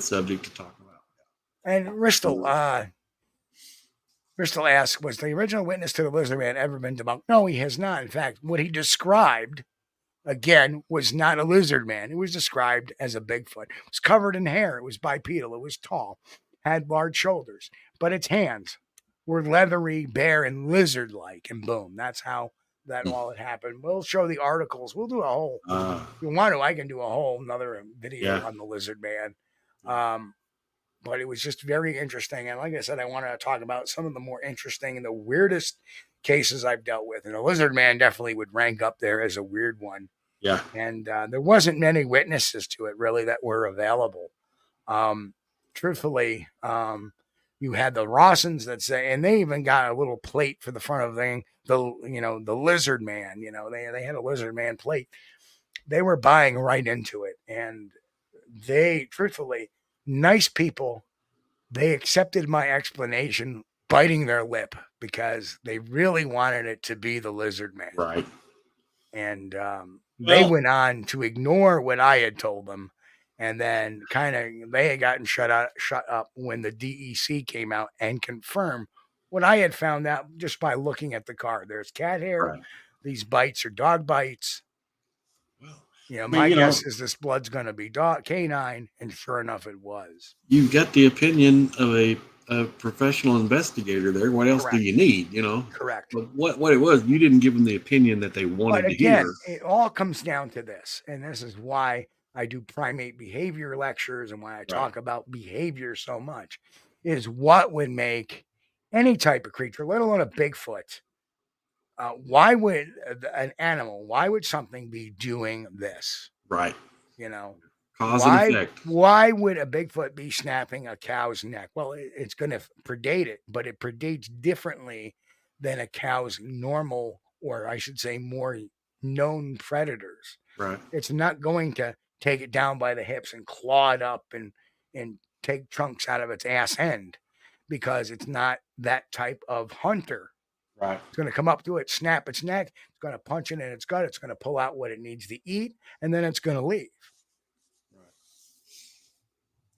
subject to talk about. And Bristol asks, was the original witness to the lizard man ever been debunked? No, he has not. In fact, what he described, again, was not a lizard man. It was described as a Bigfoot. It was covered in hair. It was bipedal. It was tall, had large shoulders, but its hands were leathery, bare, and lizard-like, and boom, that's how that all had happened. We'll show the articles. We'll do a whole, if you want to, I can do a whole another video on the lizard man. But it was just very interesting. And like I said, I want to talk about some of the more interesting and the weirdest cases I've dealt with. And the lizard man definitely would rank up there as a weird one. Yeah. And there wasn't many witnesses to it really that were available. Truthfully, You had the Rossins that say, and they even got a little plate for the front of the thing. The lizard man, they had a lizard man plate. They were buying right into it. And they, truthfully, nice people, they accepted my explanation, biting their lip, because they really wanted it to be the lizard man. Right. And they went on to ignore what I had told them. And then they had gotten shut up when the DEC came out and confirmed what I had found out just by looking at the car. There's cat hair. Right. These bites are dog bites. Well, my guess is this blood's going to be canine, and sure enough, it was. You've got the opinion of a professional investigator there. What else do you need? Correct. But what it was, you didn't give them the opinion that they wanted to hear. It all comes down to this, and this is why I do primate behavior lectures and why I talk about behavior so much, is what would make any type of creature, let alone a Bigfoot, why would an animal, why would something be doing this? Right. Cause and effect. Why would a Bigfoot be snapping a cow's neck? Well, it's going to predate it, but it predates differently than a cow's normal, or I should say more known predators. Right. It's not going to take it down by the hips and claw it up and take chunks out of its ass end, because it's not that type of hunter. Right. It's going to come up to it, snap its neck. It's going to punch it in its gut. It's going to pull out what it needs to eat, and then it's going to leave. Right.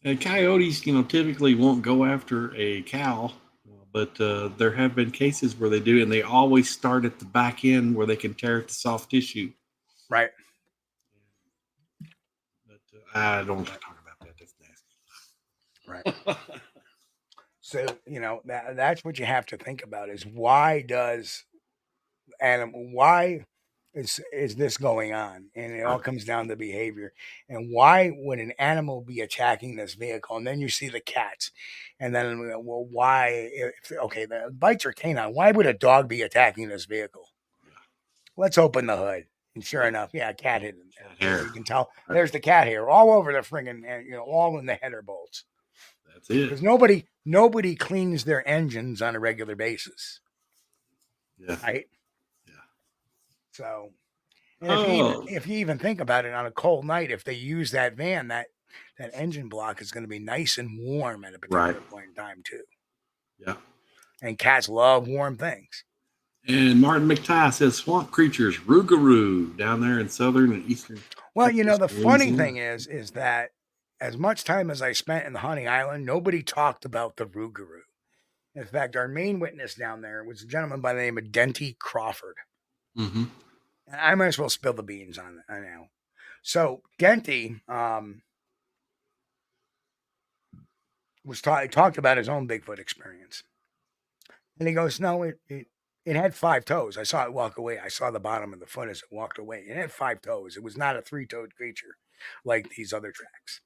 And coyotes, typically won't go after a cow, but there have been cases where they do, and they always start at the back end where they can tear at the soft tissue. Right. But I don't want to talk about that. That's nasty. Right. So, that's what you have to think about, is why is this going on? And it all comes down to behavior. And why would an animal be attacking this vehicle? And then you see the cats. And then, well, why, the bites are canine. Why would a dog be attacking this vehicle? Let's open the hood. And sure enough, cat hid in there. You can tell there's the cat hair all over the friggin', all in the header bolts. That's it. Because nobody cleans their engines on a regular basis. Yeah. Right? Yeah. So, if you even think about it, on a cold night, if they use that van, that engine block is going to be nice and warm at a particular point in time too. Yeah. And cats love warm things. And Martin McTighe says swamp creatures, rougarou, down there in southern and eastern. Well, the funny thing is that as much time as I spent in the hunting island, nobody talked about the rougarou. In fact, our main witness down there was a gentleman by the name of Denty Crawford. Mm-hmm. And I might as well spill the beans on it now. So Denty talked about his own Bigfoot experience. And he goes, no, it had 5 toes. I saw it walk away. I saw the bottom of the foot as it walked away. It had 5 toes. It was not a 3-toed creature like these other tracks.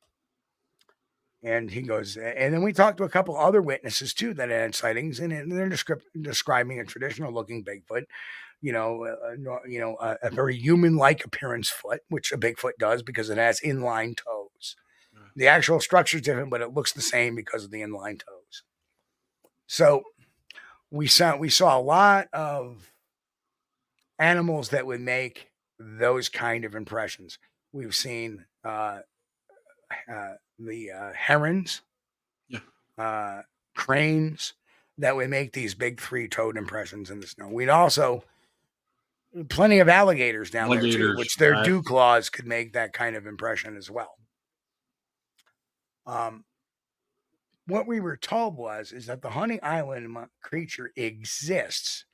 And he goes, and then we talked to a couple other witnesses too that had sightings, and they're describing a traditional looking Bigfoot, a very human-like appearance foot, which a Bigfoot does because it has inline toes. Right. The actual structure is different, but it looks the same because of the inline toes. So we saw a lot of animals that would make those kind of impressions. We've seen the herons, cranes that would make these big 3-toed impressions in the snow. We'd also plenty of alligators down there too, which their dew claws could make that kind of impression as well. What we were told is that the hunting island creature exists,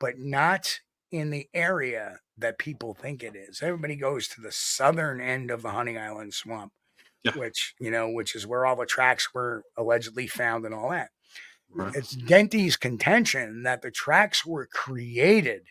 but not in the area that people think it is. Everybody goes to the southern end of the hunting island swamp. Which is where all the tracks were allegedly found and all that. Right. It's Denty's contention that the tracks were created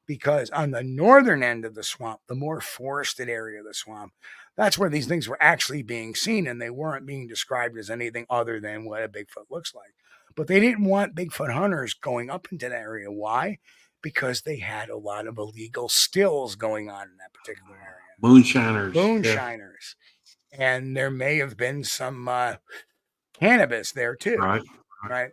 because on the northern end of the swamp, the more forested area of the swamp, that's where these things were actually being seen, and they weren't being described as anything other than what a Bigfoot looks like. But they didn't want Bigfoot hunters going up into that area. Why? Because they had a lot of illegal stills going on in that particular area. Moonshiners. Yeah. And there may have been some cannabis there too. Right.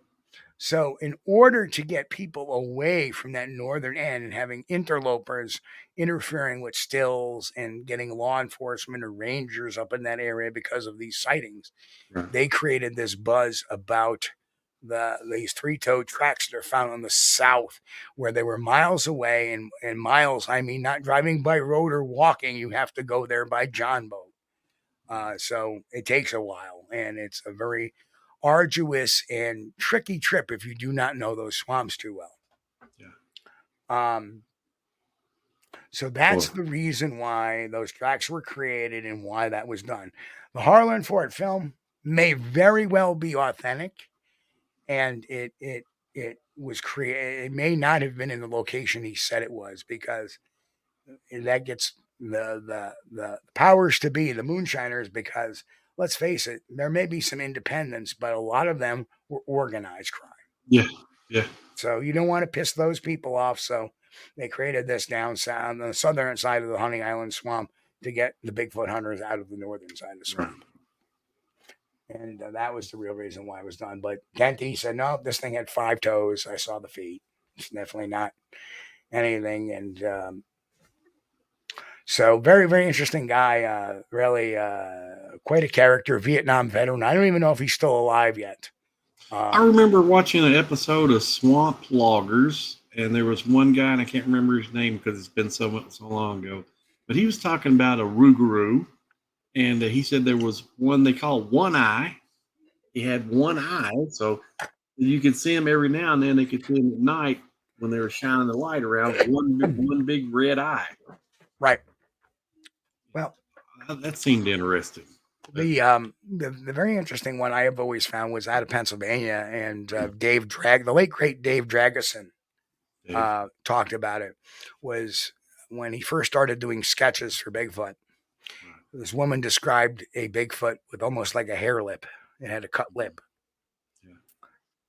So in order to get people away from that northern end and having interlopers interfering with stills and getting law enforcement or rangers up in that area because of these sightings, they created this buzz about these three-toed tracks that are found on the south, where they were miles away, and miles, I mean, not driving by road or walking. You have to go there by John boat. So it takes a while, and it's a very arduous and tricky trip if you do not know those swamps too well. So that's the reason why those tracks were created and why that was done. The Harlan Ford film may very well be authentic, and it was created. It may not have been in the location he said it was, because that gets the powers to be, the moonshiners, because let's face it, there may be some independents, but a lot of them were organized crime. Yeah. So you don't want to piss those people off. So they created this down south on the southern side of the Honey Island Swamp to get the Bigfoot hunters out of the northern side of the swamp. And that was the real reason why it was done. But Genty said, no, this thing had 5 toes. I saw the feet. It's definitely not anything. And so very, very interesting guy. Really quite a character, Vietnam veteran. I don't even know if he's still alive yet. I remember watching an episode of Swamp Loggers, and there was one guy, and I can't remember his name because it's been so long ago, but he was talking about a rougarou, and he said there was one they call One Eye. He had one eye, so you could see him every now and then. They could see him at night when they were shining the light around, one big red eye. Right. Well, that seemed interesting. The very interesting one I have always found was out of Pennsylvania, and the late great Dave Dragosin talked about it. Was when he first started doing sketches for Bigfoot. This woman described a Bigfoot with almost like a hair lip. It had a cut lip.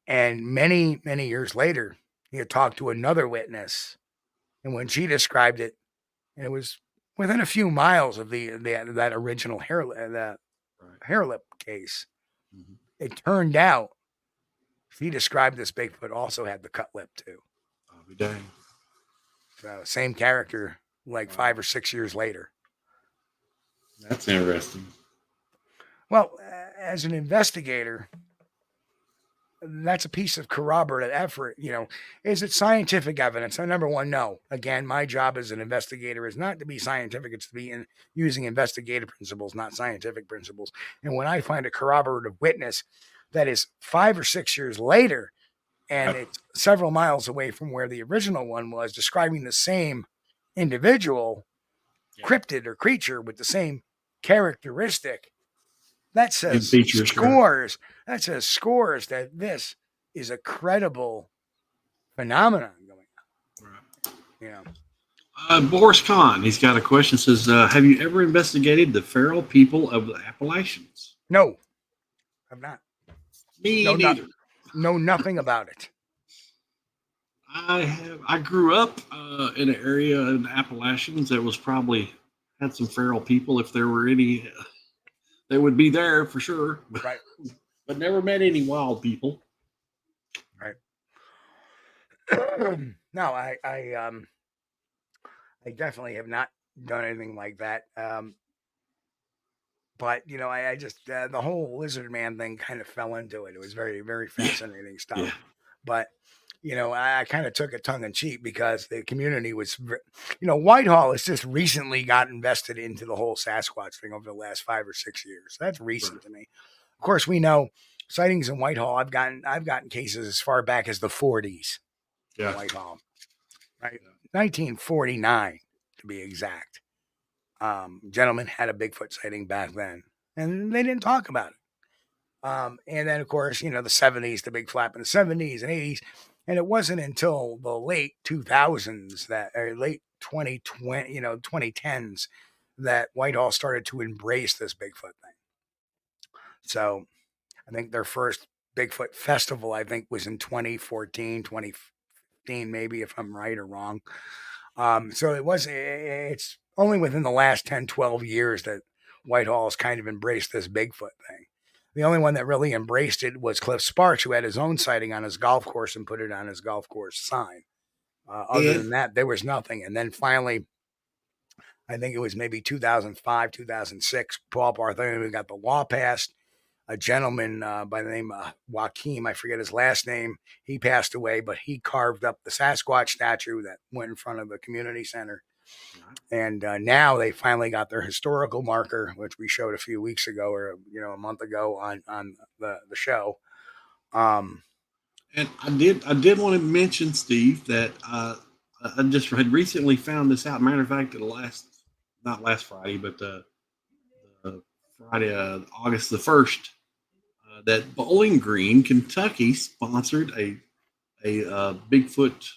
And many, many years later, he had talked to another witness, and when she described it, and it was within a few miles of that original hair lip case. Mm-hmm. It turned out he described this Bigfoot also had the cut lip too. I'll be dang. So same character, like 5 or 6 years later. That's interesting. Well, as an investigator, that's a piece of corroborative effort. Is it scientific evidence? Number one, no. Again, my job as an investigator is not to be scientific. It's to be using investigative principles, not scientific principles. And when I find a corroborative witness that is 5 or 6 years later, and it's several miles away from where the original one was, describing the same individual, cryptid or creature with the same characteristic, that says scores. That says scores that this is a credible phenomenon going on. Right. Boris Kahn, he's got a question. Says, have you ever investigated the feral people of the Appalachians? No, I've not. Me neither. Know nothing about it. I grew up in an area in the Appalachians that was probably had some feral people. If there were any, they would be there for sure. Right. But never met any wild people. Right. No, I definitely have not done anything like that. But I just the whole lizard man thing kind of fell into it. It was very, very fascinating stuff. Yeah. But I kind of took it tongue in cheek because the community was, Whitehall has just recently got invested into the whole Sasquatch thing over the last 5 or 6 years. That's recent to me. Of course, we know sightings in Whitehall. I've gotten cases as far back as the 40s. Yeah. Whitehall, right? 1949 to be exact. Gentleman had a Bigfoot sighting back then, and they didn't talk about it. And then, of course, the 70s, the big flap in the 70s and 80s. And it wasn't until the late 2000s late 2020, 2010s that Whitehall started to embrace this Bigfoot thing. So I think their first Bigfoot festival, was in 2014, 2015, maybe, if I'm right or wrong. So it's only within the last 10, 12 years that Whitehall has kind of embraced this Bigfoot thing. The only one that really embraced it was Cliff Sparks, who had his own sighting on his golf course and put it on his golf course sign. Other than that, there was nothing. And then finally, I think it was maybe 2005, 2006, Paul Bartholomew got the law passed. A gentleman by the name of Joaquin, I forget his last name, he passed away, but he carved up the Sasquatch statue that went in front of the community center. And now they finally got their historical marker, which we showed a few weeks ago or a month ago on the show. And I did want to mention, Steve, that I just had recently found this out. Matter of fact, not last Friday, but Friday, August the 1st, that Bowling Green, Kentucky, sponsored a Bigfoot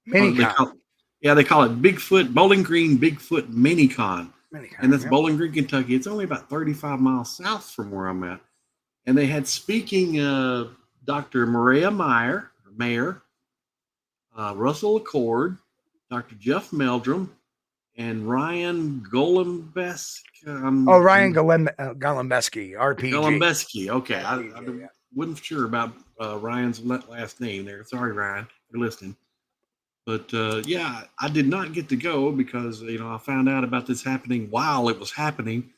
mini-con. They call it Bigfoot, Bowling Green Bigfoot Mini-Con. And that's Bowling Green, Kentucky. It's only about 35 miles south from where I'm at. And they had speaking Dr. Maria Mayer, Russell Accord, Dr. Jeff Meldrum, and Ryan Golembeski. Ryan Golembeski, RPG. Golembeski. Okay. I wasn't sure about Ryan's last name there. Sorry, Ryan, for listening. But I did not get to go because I found out about this happening while it was happening.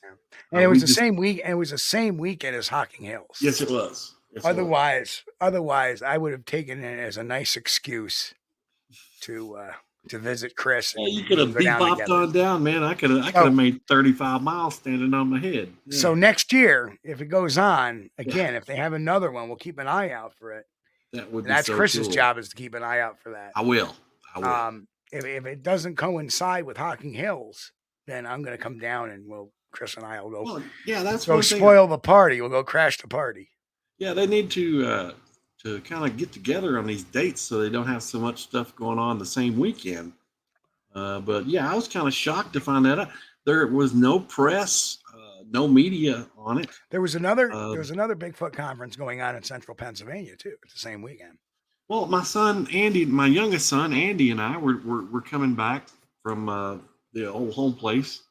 And it was the same week. And it was the same weekend as Hocking Hills. Yes, it was. Yes, otherwise, I would have taken it as a nice excuse to visit Chris. Yeah, you could have bebopped on down, man. I could have made 35 miles standing on my head. Yeah. So next year, if it goes on again, if they have another one, we'll keep an eye out for it. That's so Chris's job, is to keep an eye out for that. I will. If it doesn't coincide with Hocking Hills, then I'm going to come down and Chris and I will go. Well, yeah, that's go spoil the party. We'll go crash the party. Yeah, they need to kind of get together on these dates so they don't have so much stuff going on the same weekend. But yeah, I was kind of shocked to find that out. There was no press, no media on it. There was another Bigfoot conference going on in central Pennsylvania too at the same weekend. Well, my youngest son Andy, and I were coming back from the old home place,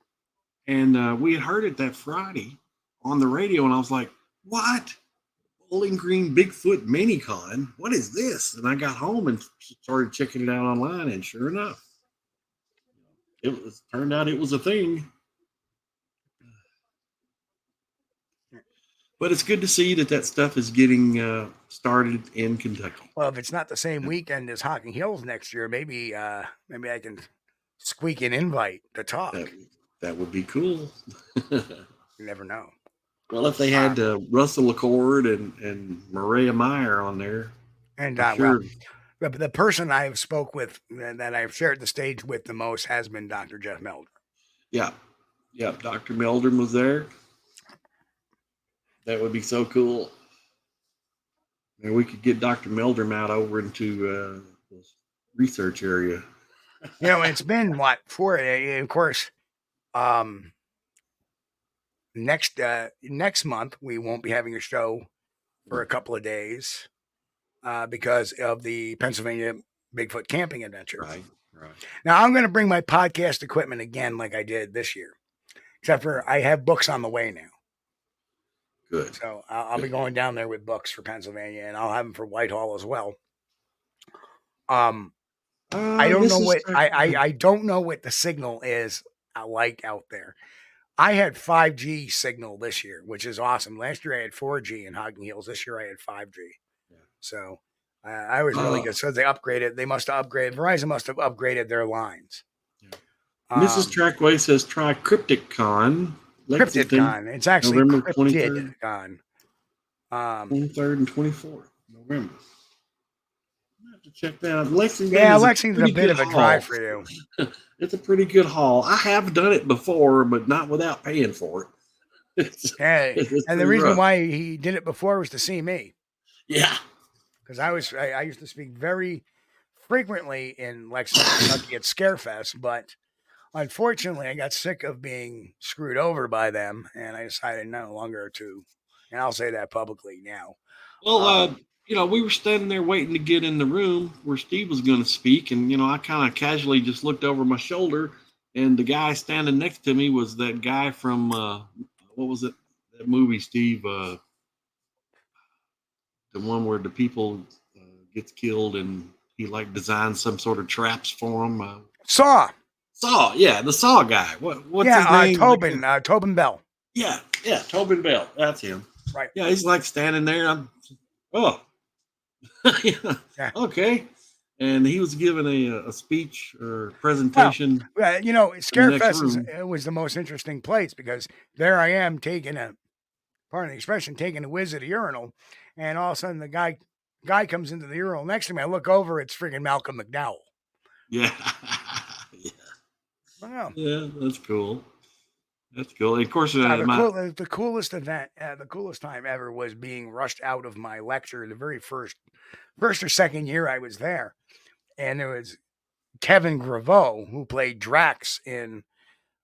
and we had heard it that Friday on the radio, and I was like, "What? Bowling Green Bigfoot Mini-Con? What is this?" And I got home and started checking it out online, and sure enough, turned out it was a thing. But it's good to see that stuff is getting started in Kentucky. Well, if it's not the same weekend as Hocking Hills next year, maybe I can squeak an invite to talk. That would be cool. You never know. Well, if they had Russell Accord and Maria Meyer on there, and sure. Well, the person I have spoke with that I've shared the stage with the most has been Dr. Jeff Meldrum. Yeah, Dr. Meldrum was there. That would be so cool. And we could get Dr. Meldrum out over into the research area. It's been of course. Next month we won't be having a show for a couple of days because of the Pennsylvania Bigfoot camping adventure. Right. Now I'm going to bring my podcast equipment again, like I did this year, except for I have books on the way now. Good. So I'll be going down there with books for Pennsylvania, and I'll have them for Whitehall as well. I don't know what I don't know what the signal is like out there. I had 5G signal this year, which is awesome. Last year I had 4G in Hocking Hills. This year I had 5G. Yeah. So I was really good. So they upgraded. They must have upgraded. Verizon must have upgraded their lines. Yeah. Mrs. Trackway says try CrypticCon. CrypticCon. It's actually November CrypticCon. 23rd and 24th November. I have to check that out. Lexington. Yeah, Lexington's a bit of a drive for you. It's a pretty good haul. I have done it before, but not without paying for it. And the reason why he did it before was to see me. Yeah. Because I used to speak very frequently in Lexington, Kentucky at Scarefest, but unfortunately I got sick of being screwed over by them, and I decided no longer to. And I'll say that publicly now. Well, we were standing there waiting to get in the room where Steve was going to speak. And, I kind of casually just looked over my shoulder, and the guy standing next to me was that guy from, what was it? movie, Steve, the one where the people gets killed and he like designs some sort of traps for them. Saw. Yeah, the Saw guy. What's his name? Tobin Bell. Yeah, Tobin Bell. That's him. Right. Yeah, he's like standing there. Yeah. Okay. And he was giving a speech or presentation. Well, Scarefest was the most interesting place because there I am taking pardon the expression, taking a whiz at a urinal, and all of a sudden the guy comes into the urinal next to me. I look over, it's freaking Malcolm McDowell. Yeah. Wow. Yeah, that's cool. That's cool. And of course, the coolest event, the coolest time ever was being rushed out of my lecture the very first or second year I was there. And there was Kevin Graveau, who played Drax in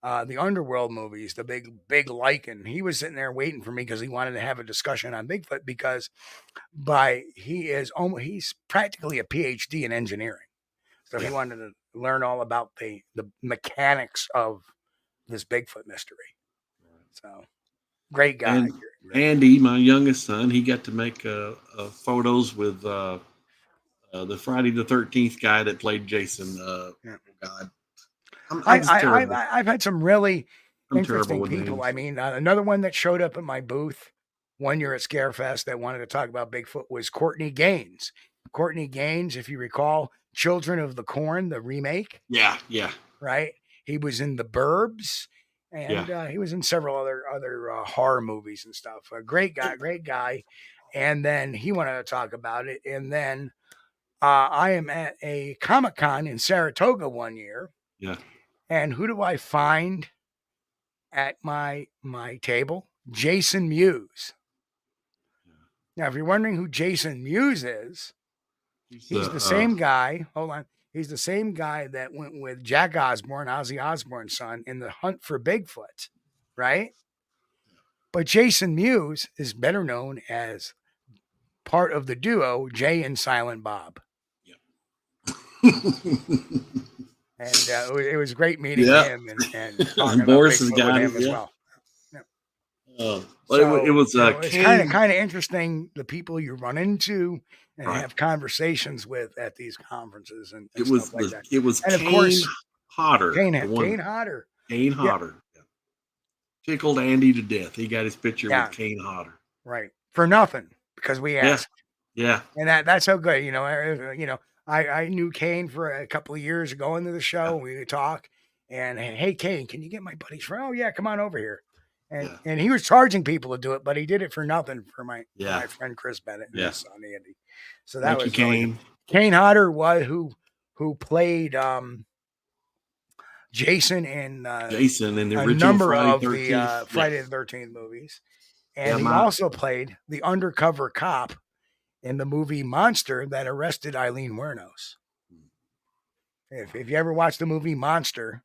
the Underworld movies, the big lichen. He was sitting there waiting for me because he wanted to have a discussion on Bigfoot because he's practically a PhD in engineering. So he wanted to learn all about the mechanics of this Bigfoot mystery. So great guy. And Andy, my youngest son, he got to make photos with the Friday the 13th guy that played Jason. God, I've had some really interesting people. I mean, another one that showed up at my booth one year at Scarefest that wanted to talk about Bigfoot was Courtney Gaines. Courtney Gaines, if you recall, Children of the Corn, the remake. Yeah. Right. He was in The Burbs, and he was in several other horror movies and stuff. A great guy. And then he wanted to talk about it. And then I am at a Comic-Con in Saratoga one year. Yeah. And who do I find at my table? Jason Mewes. Now, if you're wondering who Jason Mewes is, he's the same guy. Hold on. He's the same guy that went with Jack Osborne, Ozzy Osbourne's son, in the hunt for Bigfoot, right? But Jason Mewes is better known as part of the duo Jay and Silent Bob. And it was great meeting him and talking Boris about Bigfoot with him as well. But it was kind of interesting the people you run into and have conversations with at these conferences and stuff like that. It was, and of course, Hodder. Kane Hodder. Kane Hodder. Yeah. Tickled Andy to death. He got his picture with Kane Hodder. Right. For nothing, because we asked. Yeah. And that's so good. I knew Kane for a couple of years going to the show. We would talk. And, hey, Kane, can you get my buddy's friend? Oh, yeah, come on over here. And he was charging people to do it, but he did it for nothing for my friend Chris Bennett and his son Andy. So that was Kane. Kane Hodder was who played Jason in the original number Friday of the Friday the 13th movies, and he also played the undercover cop in the movie Monster that arrested Eileen Wuornos. If you ever watched the movie Monster,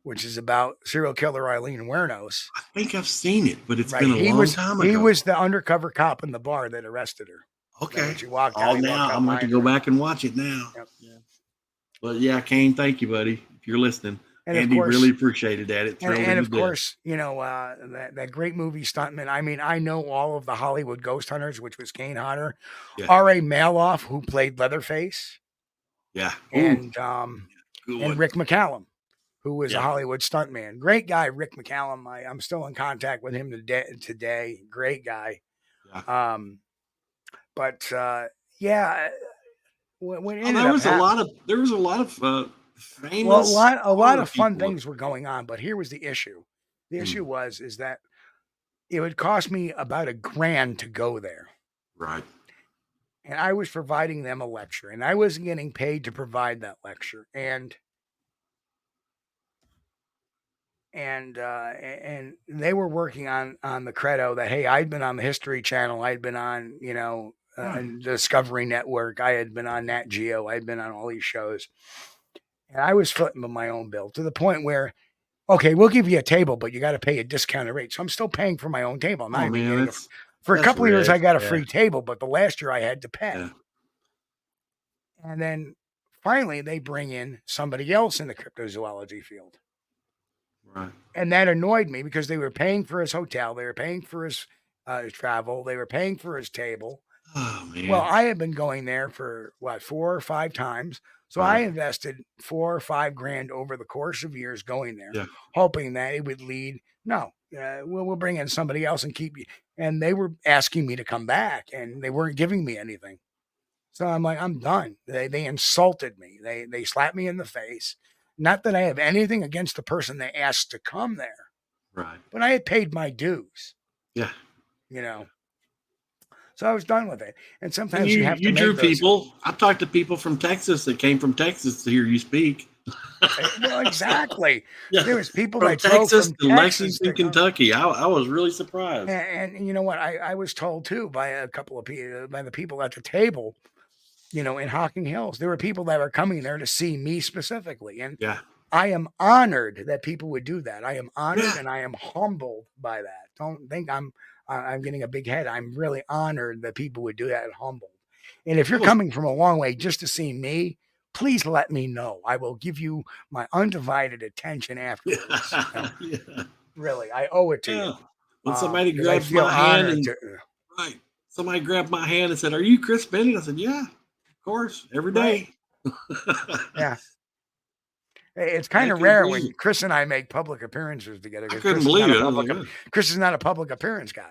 which is about serial killer Eileen Wuornos. I think I've seen it, but it's been a long time ago. He was the undercover cop in the bar that arrested her. Okay. She walked out. Now I'm going to go back and watch it now. Yep. Yeah. But Kane, thank you, buddy. If you're listening, and Andy really appreciated that. And of course, that great movie Stuntman. I mean, I know all of the Hollywood Ghost Hunters, which was Kane Hodder, R.A. Maloff, who played Leatherface. Yeah. And Rick McCallum, who was a Hollywood stuntman. Great guy, Rick McCallum. I'm still in contact with him today. Great guy. Yeah. When there was a lot of famous. A lot of fun things were going on, but here was the issue. The issue is that it would cost me about $1,000 to go there. Right. And I was providing them a lecture, and I wasn't getting paid to provide that lecture. And they were working on the credo that, hey, I'd been on the History Channel, I'd been on Discovery Network, I had been on Nat Geo, I'd been on all these shows, and I was footing my own bill to the point where, okay, we'll give you a table, but you got to pay a discounted rate. So I'm still paying for my own table. For a couple of years, I got a free table, but the last year I had to pay. Yeah. And then finally, they bring in somebody else in the cryptozoology field. Right. And that annoyed me because they were paying for his hotel. They were paying for his travel. They were paying for his table. Oh, man. Well, I had been going there for 4 or 5 times. So I invested $4 or $5 grand over the course of years going there, hoping that it would lead. No, we'll bring in somebody else and keep you. And they were asking me to come back, and they weren't giving me anything. So I'm like, I'm done. They insulted me. They slapped me in the face. Not that I have anything against the person they asked to come there. Right. But I had paid my dues. Yeah. So I was done with it. And sometimes you have to drew people. I talked to people from Texas that came from Texas to hear you speak. Well, exactly. Yeah. There was people from that Texas drove to Lexington, Kentucky. I was really surprised. And you know what? I was told too by a couple of people, by the people at the table, in Hocking Hills, there were people that were coming there to see me specifically. And I am honored that people would do that. I am honored and I am humbled by that. Don't think I'm getting a big head. I'm really honored that people would do that and humbled. And if you're coming from a long way just to see me, please let me know. I will give you my undivided attention afterwards. Really, I owe it to you. When somebody grabs my hand somebody grabbed my hand and said, "Are you Chris Bennett?" I said, "Yeah, of course, every day." Yeah. It's kind of rare when Chris and I make public appearances together. I couldn't believe it. Chris is not a public appearance guy.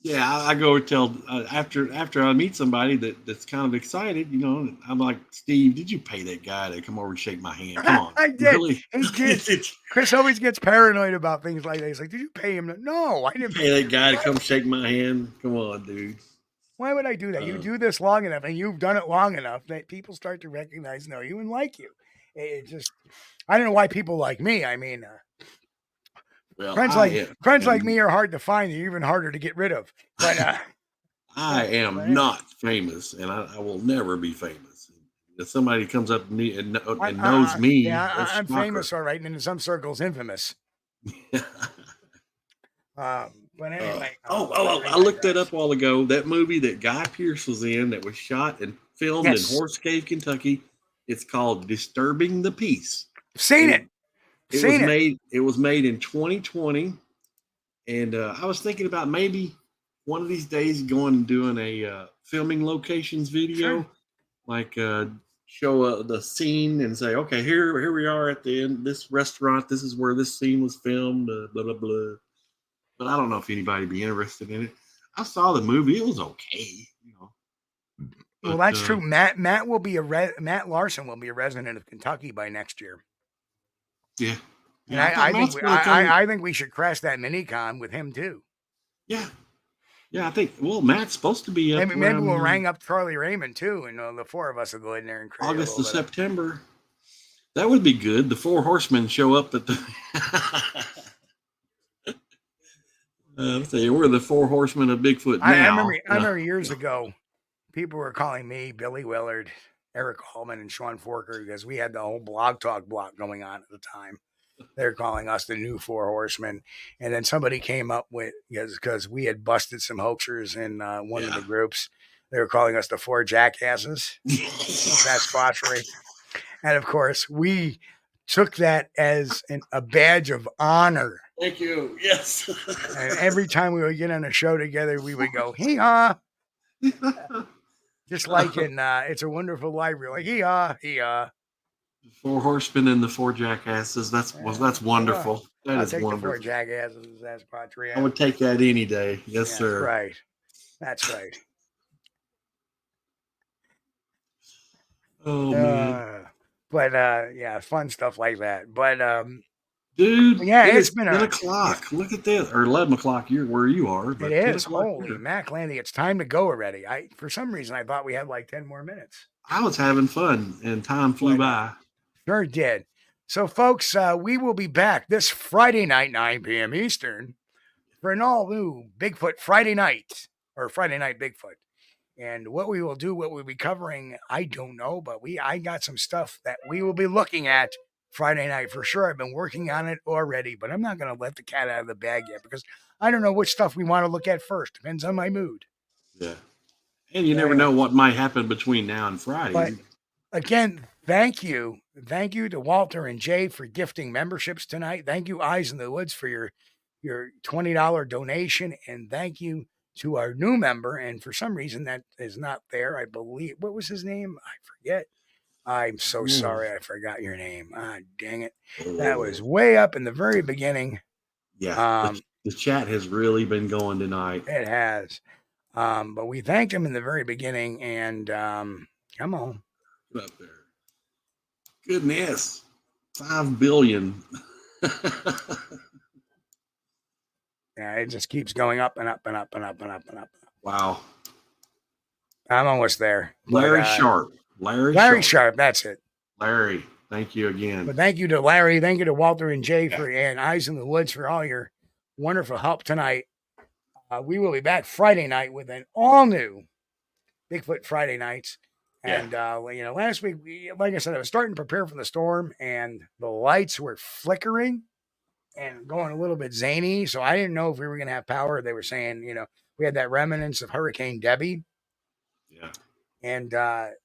Yeah, I go tell after I meet somebody that's kind of excited, I'm like, "Steve, did you pay that guy to come over and shake my hand? Come on." I did. Really? He did. Chris always gets paranoid about things like that. He's like, "Did you pay him?" No, I didn't pay that guy to come shake my hand. Come on, dude. Why would I do that? You do this long enough, and you've done it long enough that people start to recognize, know you, and like you. It just, I don't know why people like me. I mean, friends like me are hard to find. They're even harder to get rid of. But I am not famous, and I will never be famous. If somebody comes up to me and knows me, I'm famous, all right, and in some circles, infamous. But anyway. I looked that up a while ago. That movie that Guy Pearce was in, that was shot and filmed in Horse Cave, Kentucky. It's called "Disturbing the Peace." Seen it. It was made in 2020, and I was thinking about maybe one of these days going and doing a filming locations video, like show the scene and say, "Okay, here we are at the end. This restaurant. This is where this scene was filmed." Blah blah blah. But I don't know if anybody would be interested in it. I saw the movie; it was okay, Well, that's true. Matt Larson will be a resident of Kentucky by next year. Yeah. And I think we should crash that mini-con with him too. Yeah. Yeah, I think, Matt's supposed to be up. Maybe we'll rang up Charlie Raymond too, and the 4 of us will go in there and crash. August to September. That would be good. The 4 horsemen show up at the we're the 4 horsemen of Bigfoot now. I remember years ago, people were calling me Billy Willard, Eric Hallman, and Sean Forker because we had the whole blog talk block going on at the time. They're calling us the new 4 horsemen. And then somebody came up with, because we had busted some hoaxers in one of the groups, they were calling us the 4 jackasses. That's Squatch-D. And of course, we took that as a badge of honor. Thank you. Yes. And every time we would get on a show together, we would go, hee-haw. Just like in It's a Wonderful Life, we're like, hee-haw, hee-haw. 4 horsemen and the 4 jackasses. That's wonderful. That is wonderful. The 4 jackasses. That's Patria. I would take that any day. Yes, sir. Right. That's right. Oh man. But fun stuff like that. But dude, it's been 10 o'clock. Look at this, or 11 o'clock. Where you are. It is. Holy Mac Landy, it's time to go already. For some reason I thought we had like 10 more minutes. I was having fun and time flew by. Sure did. So folks, we will be back this Friday night, 9 p.m. Eastern, for an all new Bigfoot Friday night, or Friday Night Bigfoot. And what we will do, what we'll be covering, I don't know, but I got some stuff that we will be looking at Friday night for sure. I've been working on it already, but I'm not going to let the cat out of the bag yet because I don't know which stuff we want to look at first. Depends on my mood. Yeah. And you never know what might happen between now and Friday. But again, thank you. thank you to Walter and Jay for gifting memberships tonight. Thank you, Eyes in the Woods, for your $20 donation. And thank you to our new member. And for some reason that is not there. I believe, what was his name? I forget. I'm so sorry. I forgot your name. Ah, dang it. That was way up in the very beginning. Yeah. The chat has really been going tonight. It has. But we thanked him in the very beginning, and come on. Get up there. Goodness. 5 billion. Yeah, it just keeps going up and up and up and up and up and up. Wow. I'm almost there. Larry Sharp. Larry Sharp, that's it. Larry, thank you again. But thank you to Larry. Thank you to Walter and Jay and Eyes in the Woods for all your wonderful help tonight. We will be back Friday night with an all-new Bigfoot Friday nights. And, last week, like I said, I was starting to prepare for the storm, and the lights were flickering and going a little bit zany. So I didn't know if we were going to have power. They were saying, we had that remnants of Hurricane Debbie. Yeah. And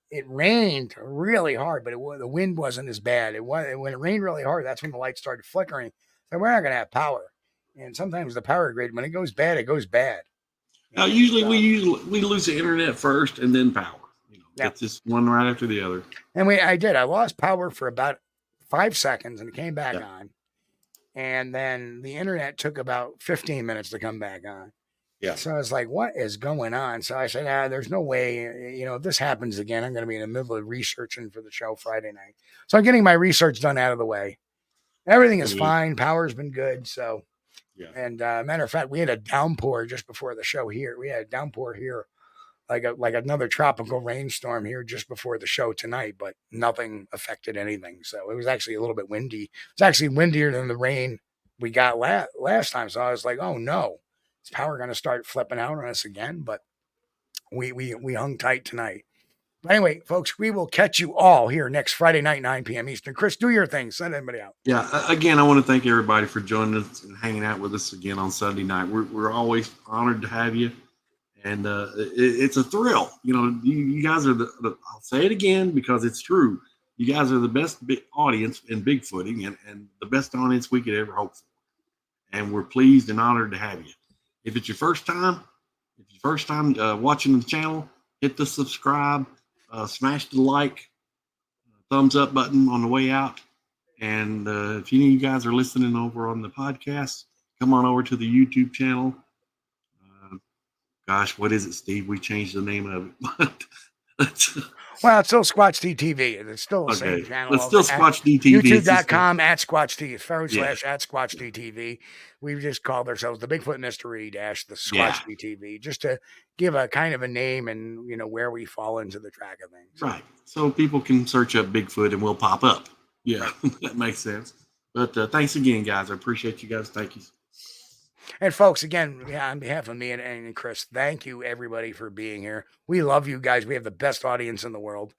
it rained really hard, but the wind wasn't as bad. When it rained really hard, that's when the lights started flickering. So we're not going to have power. And sometimes the power grid, when it goes bad, it goes bad. Now, usually we lose the internet first and then power. It's just one right after the other. And I lost power for about 5 seconds, and it came back on. And then the internet took about 15 minutes to come back on. Yeah. So I was like, what is going on? So I said, there's no way, if this happens again, I'm going to be in the middle of researching for the show Friday night. So I'm getting my research done out of the way. Everything is fine. Power's been good. So, and matter of fact, we had a downpour just before the show here. We had a downpour here, like another tropical rainstorm here just before the show tonight, but nothing affected anything. So it was actually a little bit windy. It's actually windier than the rain we got last time. So I was like, oh no. Is power going to start flipping out on us again? But we hung tight tonight. But anyway, folks, we will catch you all here next Friday night, 9 p.m. Eastern. Chris, do your thing. Send everybody out. Yeah. Again, I want to thank everybody for joining us and hanging out with us again on Sunday night. We're always honored to have you. And it's a thrill. You guys are I'll say it again because it's true. You guys are the best audience in Bigfooting and the best audience we could ever hope for. And we're pleased and honored to have you. If it's your first time watching the channel, hit the subscribe, smash the like, thumbs up button on the way out. And if any of you guys are listening over on the podcast, come on over to the YouTube channel. Gosh, what is it, Steve? We changed the name of it. Well, it's still Squatch-D TV. It's still the same channel. It's still Squatch-D TV. YouTube.com /Squatch-D /@Squatch-D TV. We've just called ourselves the Bigfoot Mystery the Squatch-D TV, just to give a kind of a name and where we fall into the track of things. Right. So people can search up Bigfoot and we'll pop up. Yeah, that makes sense. But thanks again, guys. I appreciate you guys. Thank you. And folks, again, on behalf of me and Chris, thank you everybody for being here. We love you guys. We have the best audience in the world.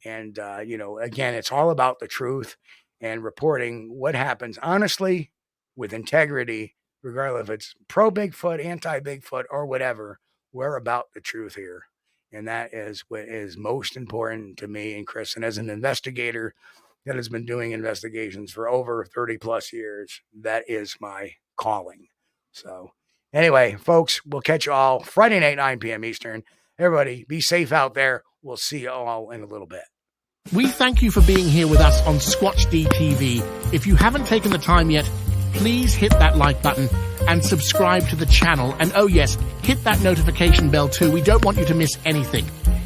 And, again, it's all about the truth and reporting what happens honestly with integrity, regardless if it's pro Bigfoot, anti Bigfoot, or whatever. We're about the truth here. And that is what is most important to me and Chris. And as an investigator that has been doing investigations for over 30 plus years, that is my calling. So anyway, folks, we'll catch you all Friday night, 9 p.m. Eastern. Everybody be safe out there. We'll see you all in a little bit. We thank you for being here with us on Squatch-D TV. If you haven't taken the time yet, please hit that like button and subscribe to the channel. And oh yes, hit that notification bell too. We don't want you to miss anything.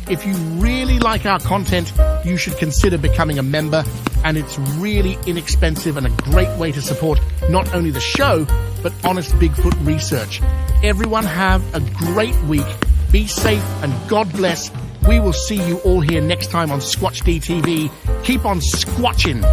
If you really like our content, you should consider becoming a member, and it's really inexpensive and a great way to support not only the show, but honest Bigfoot research. Everyone have a great week. Be safe and God bless. We will see you all here next time on Squatch-D TV. Keep on squatching.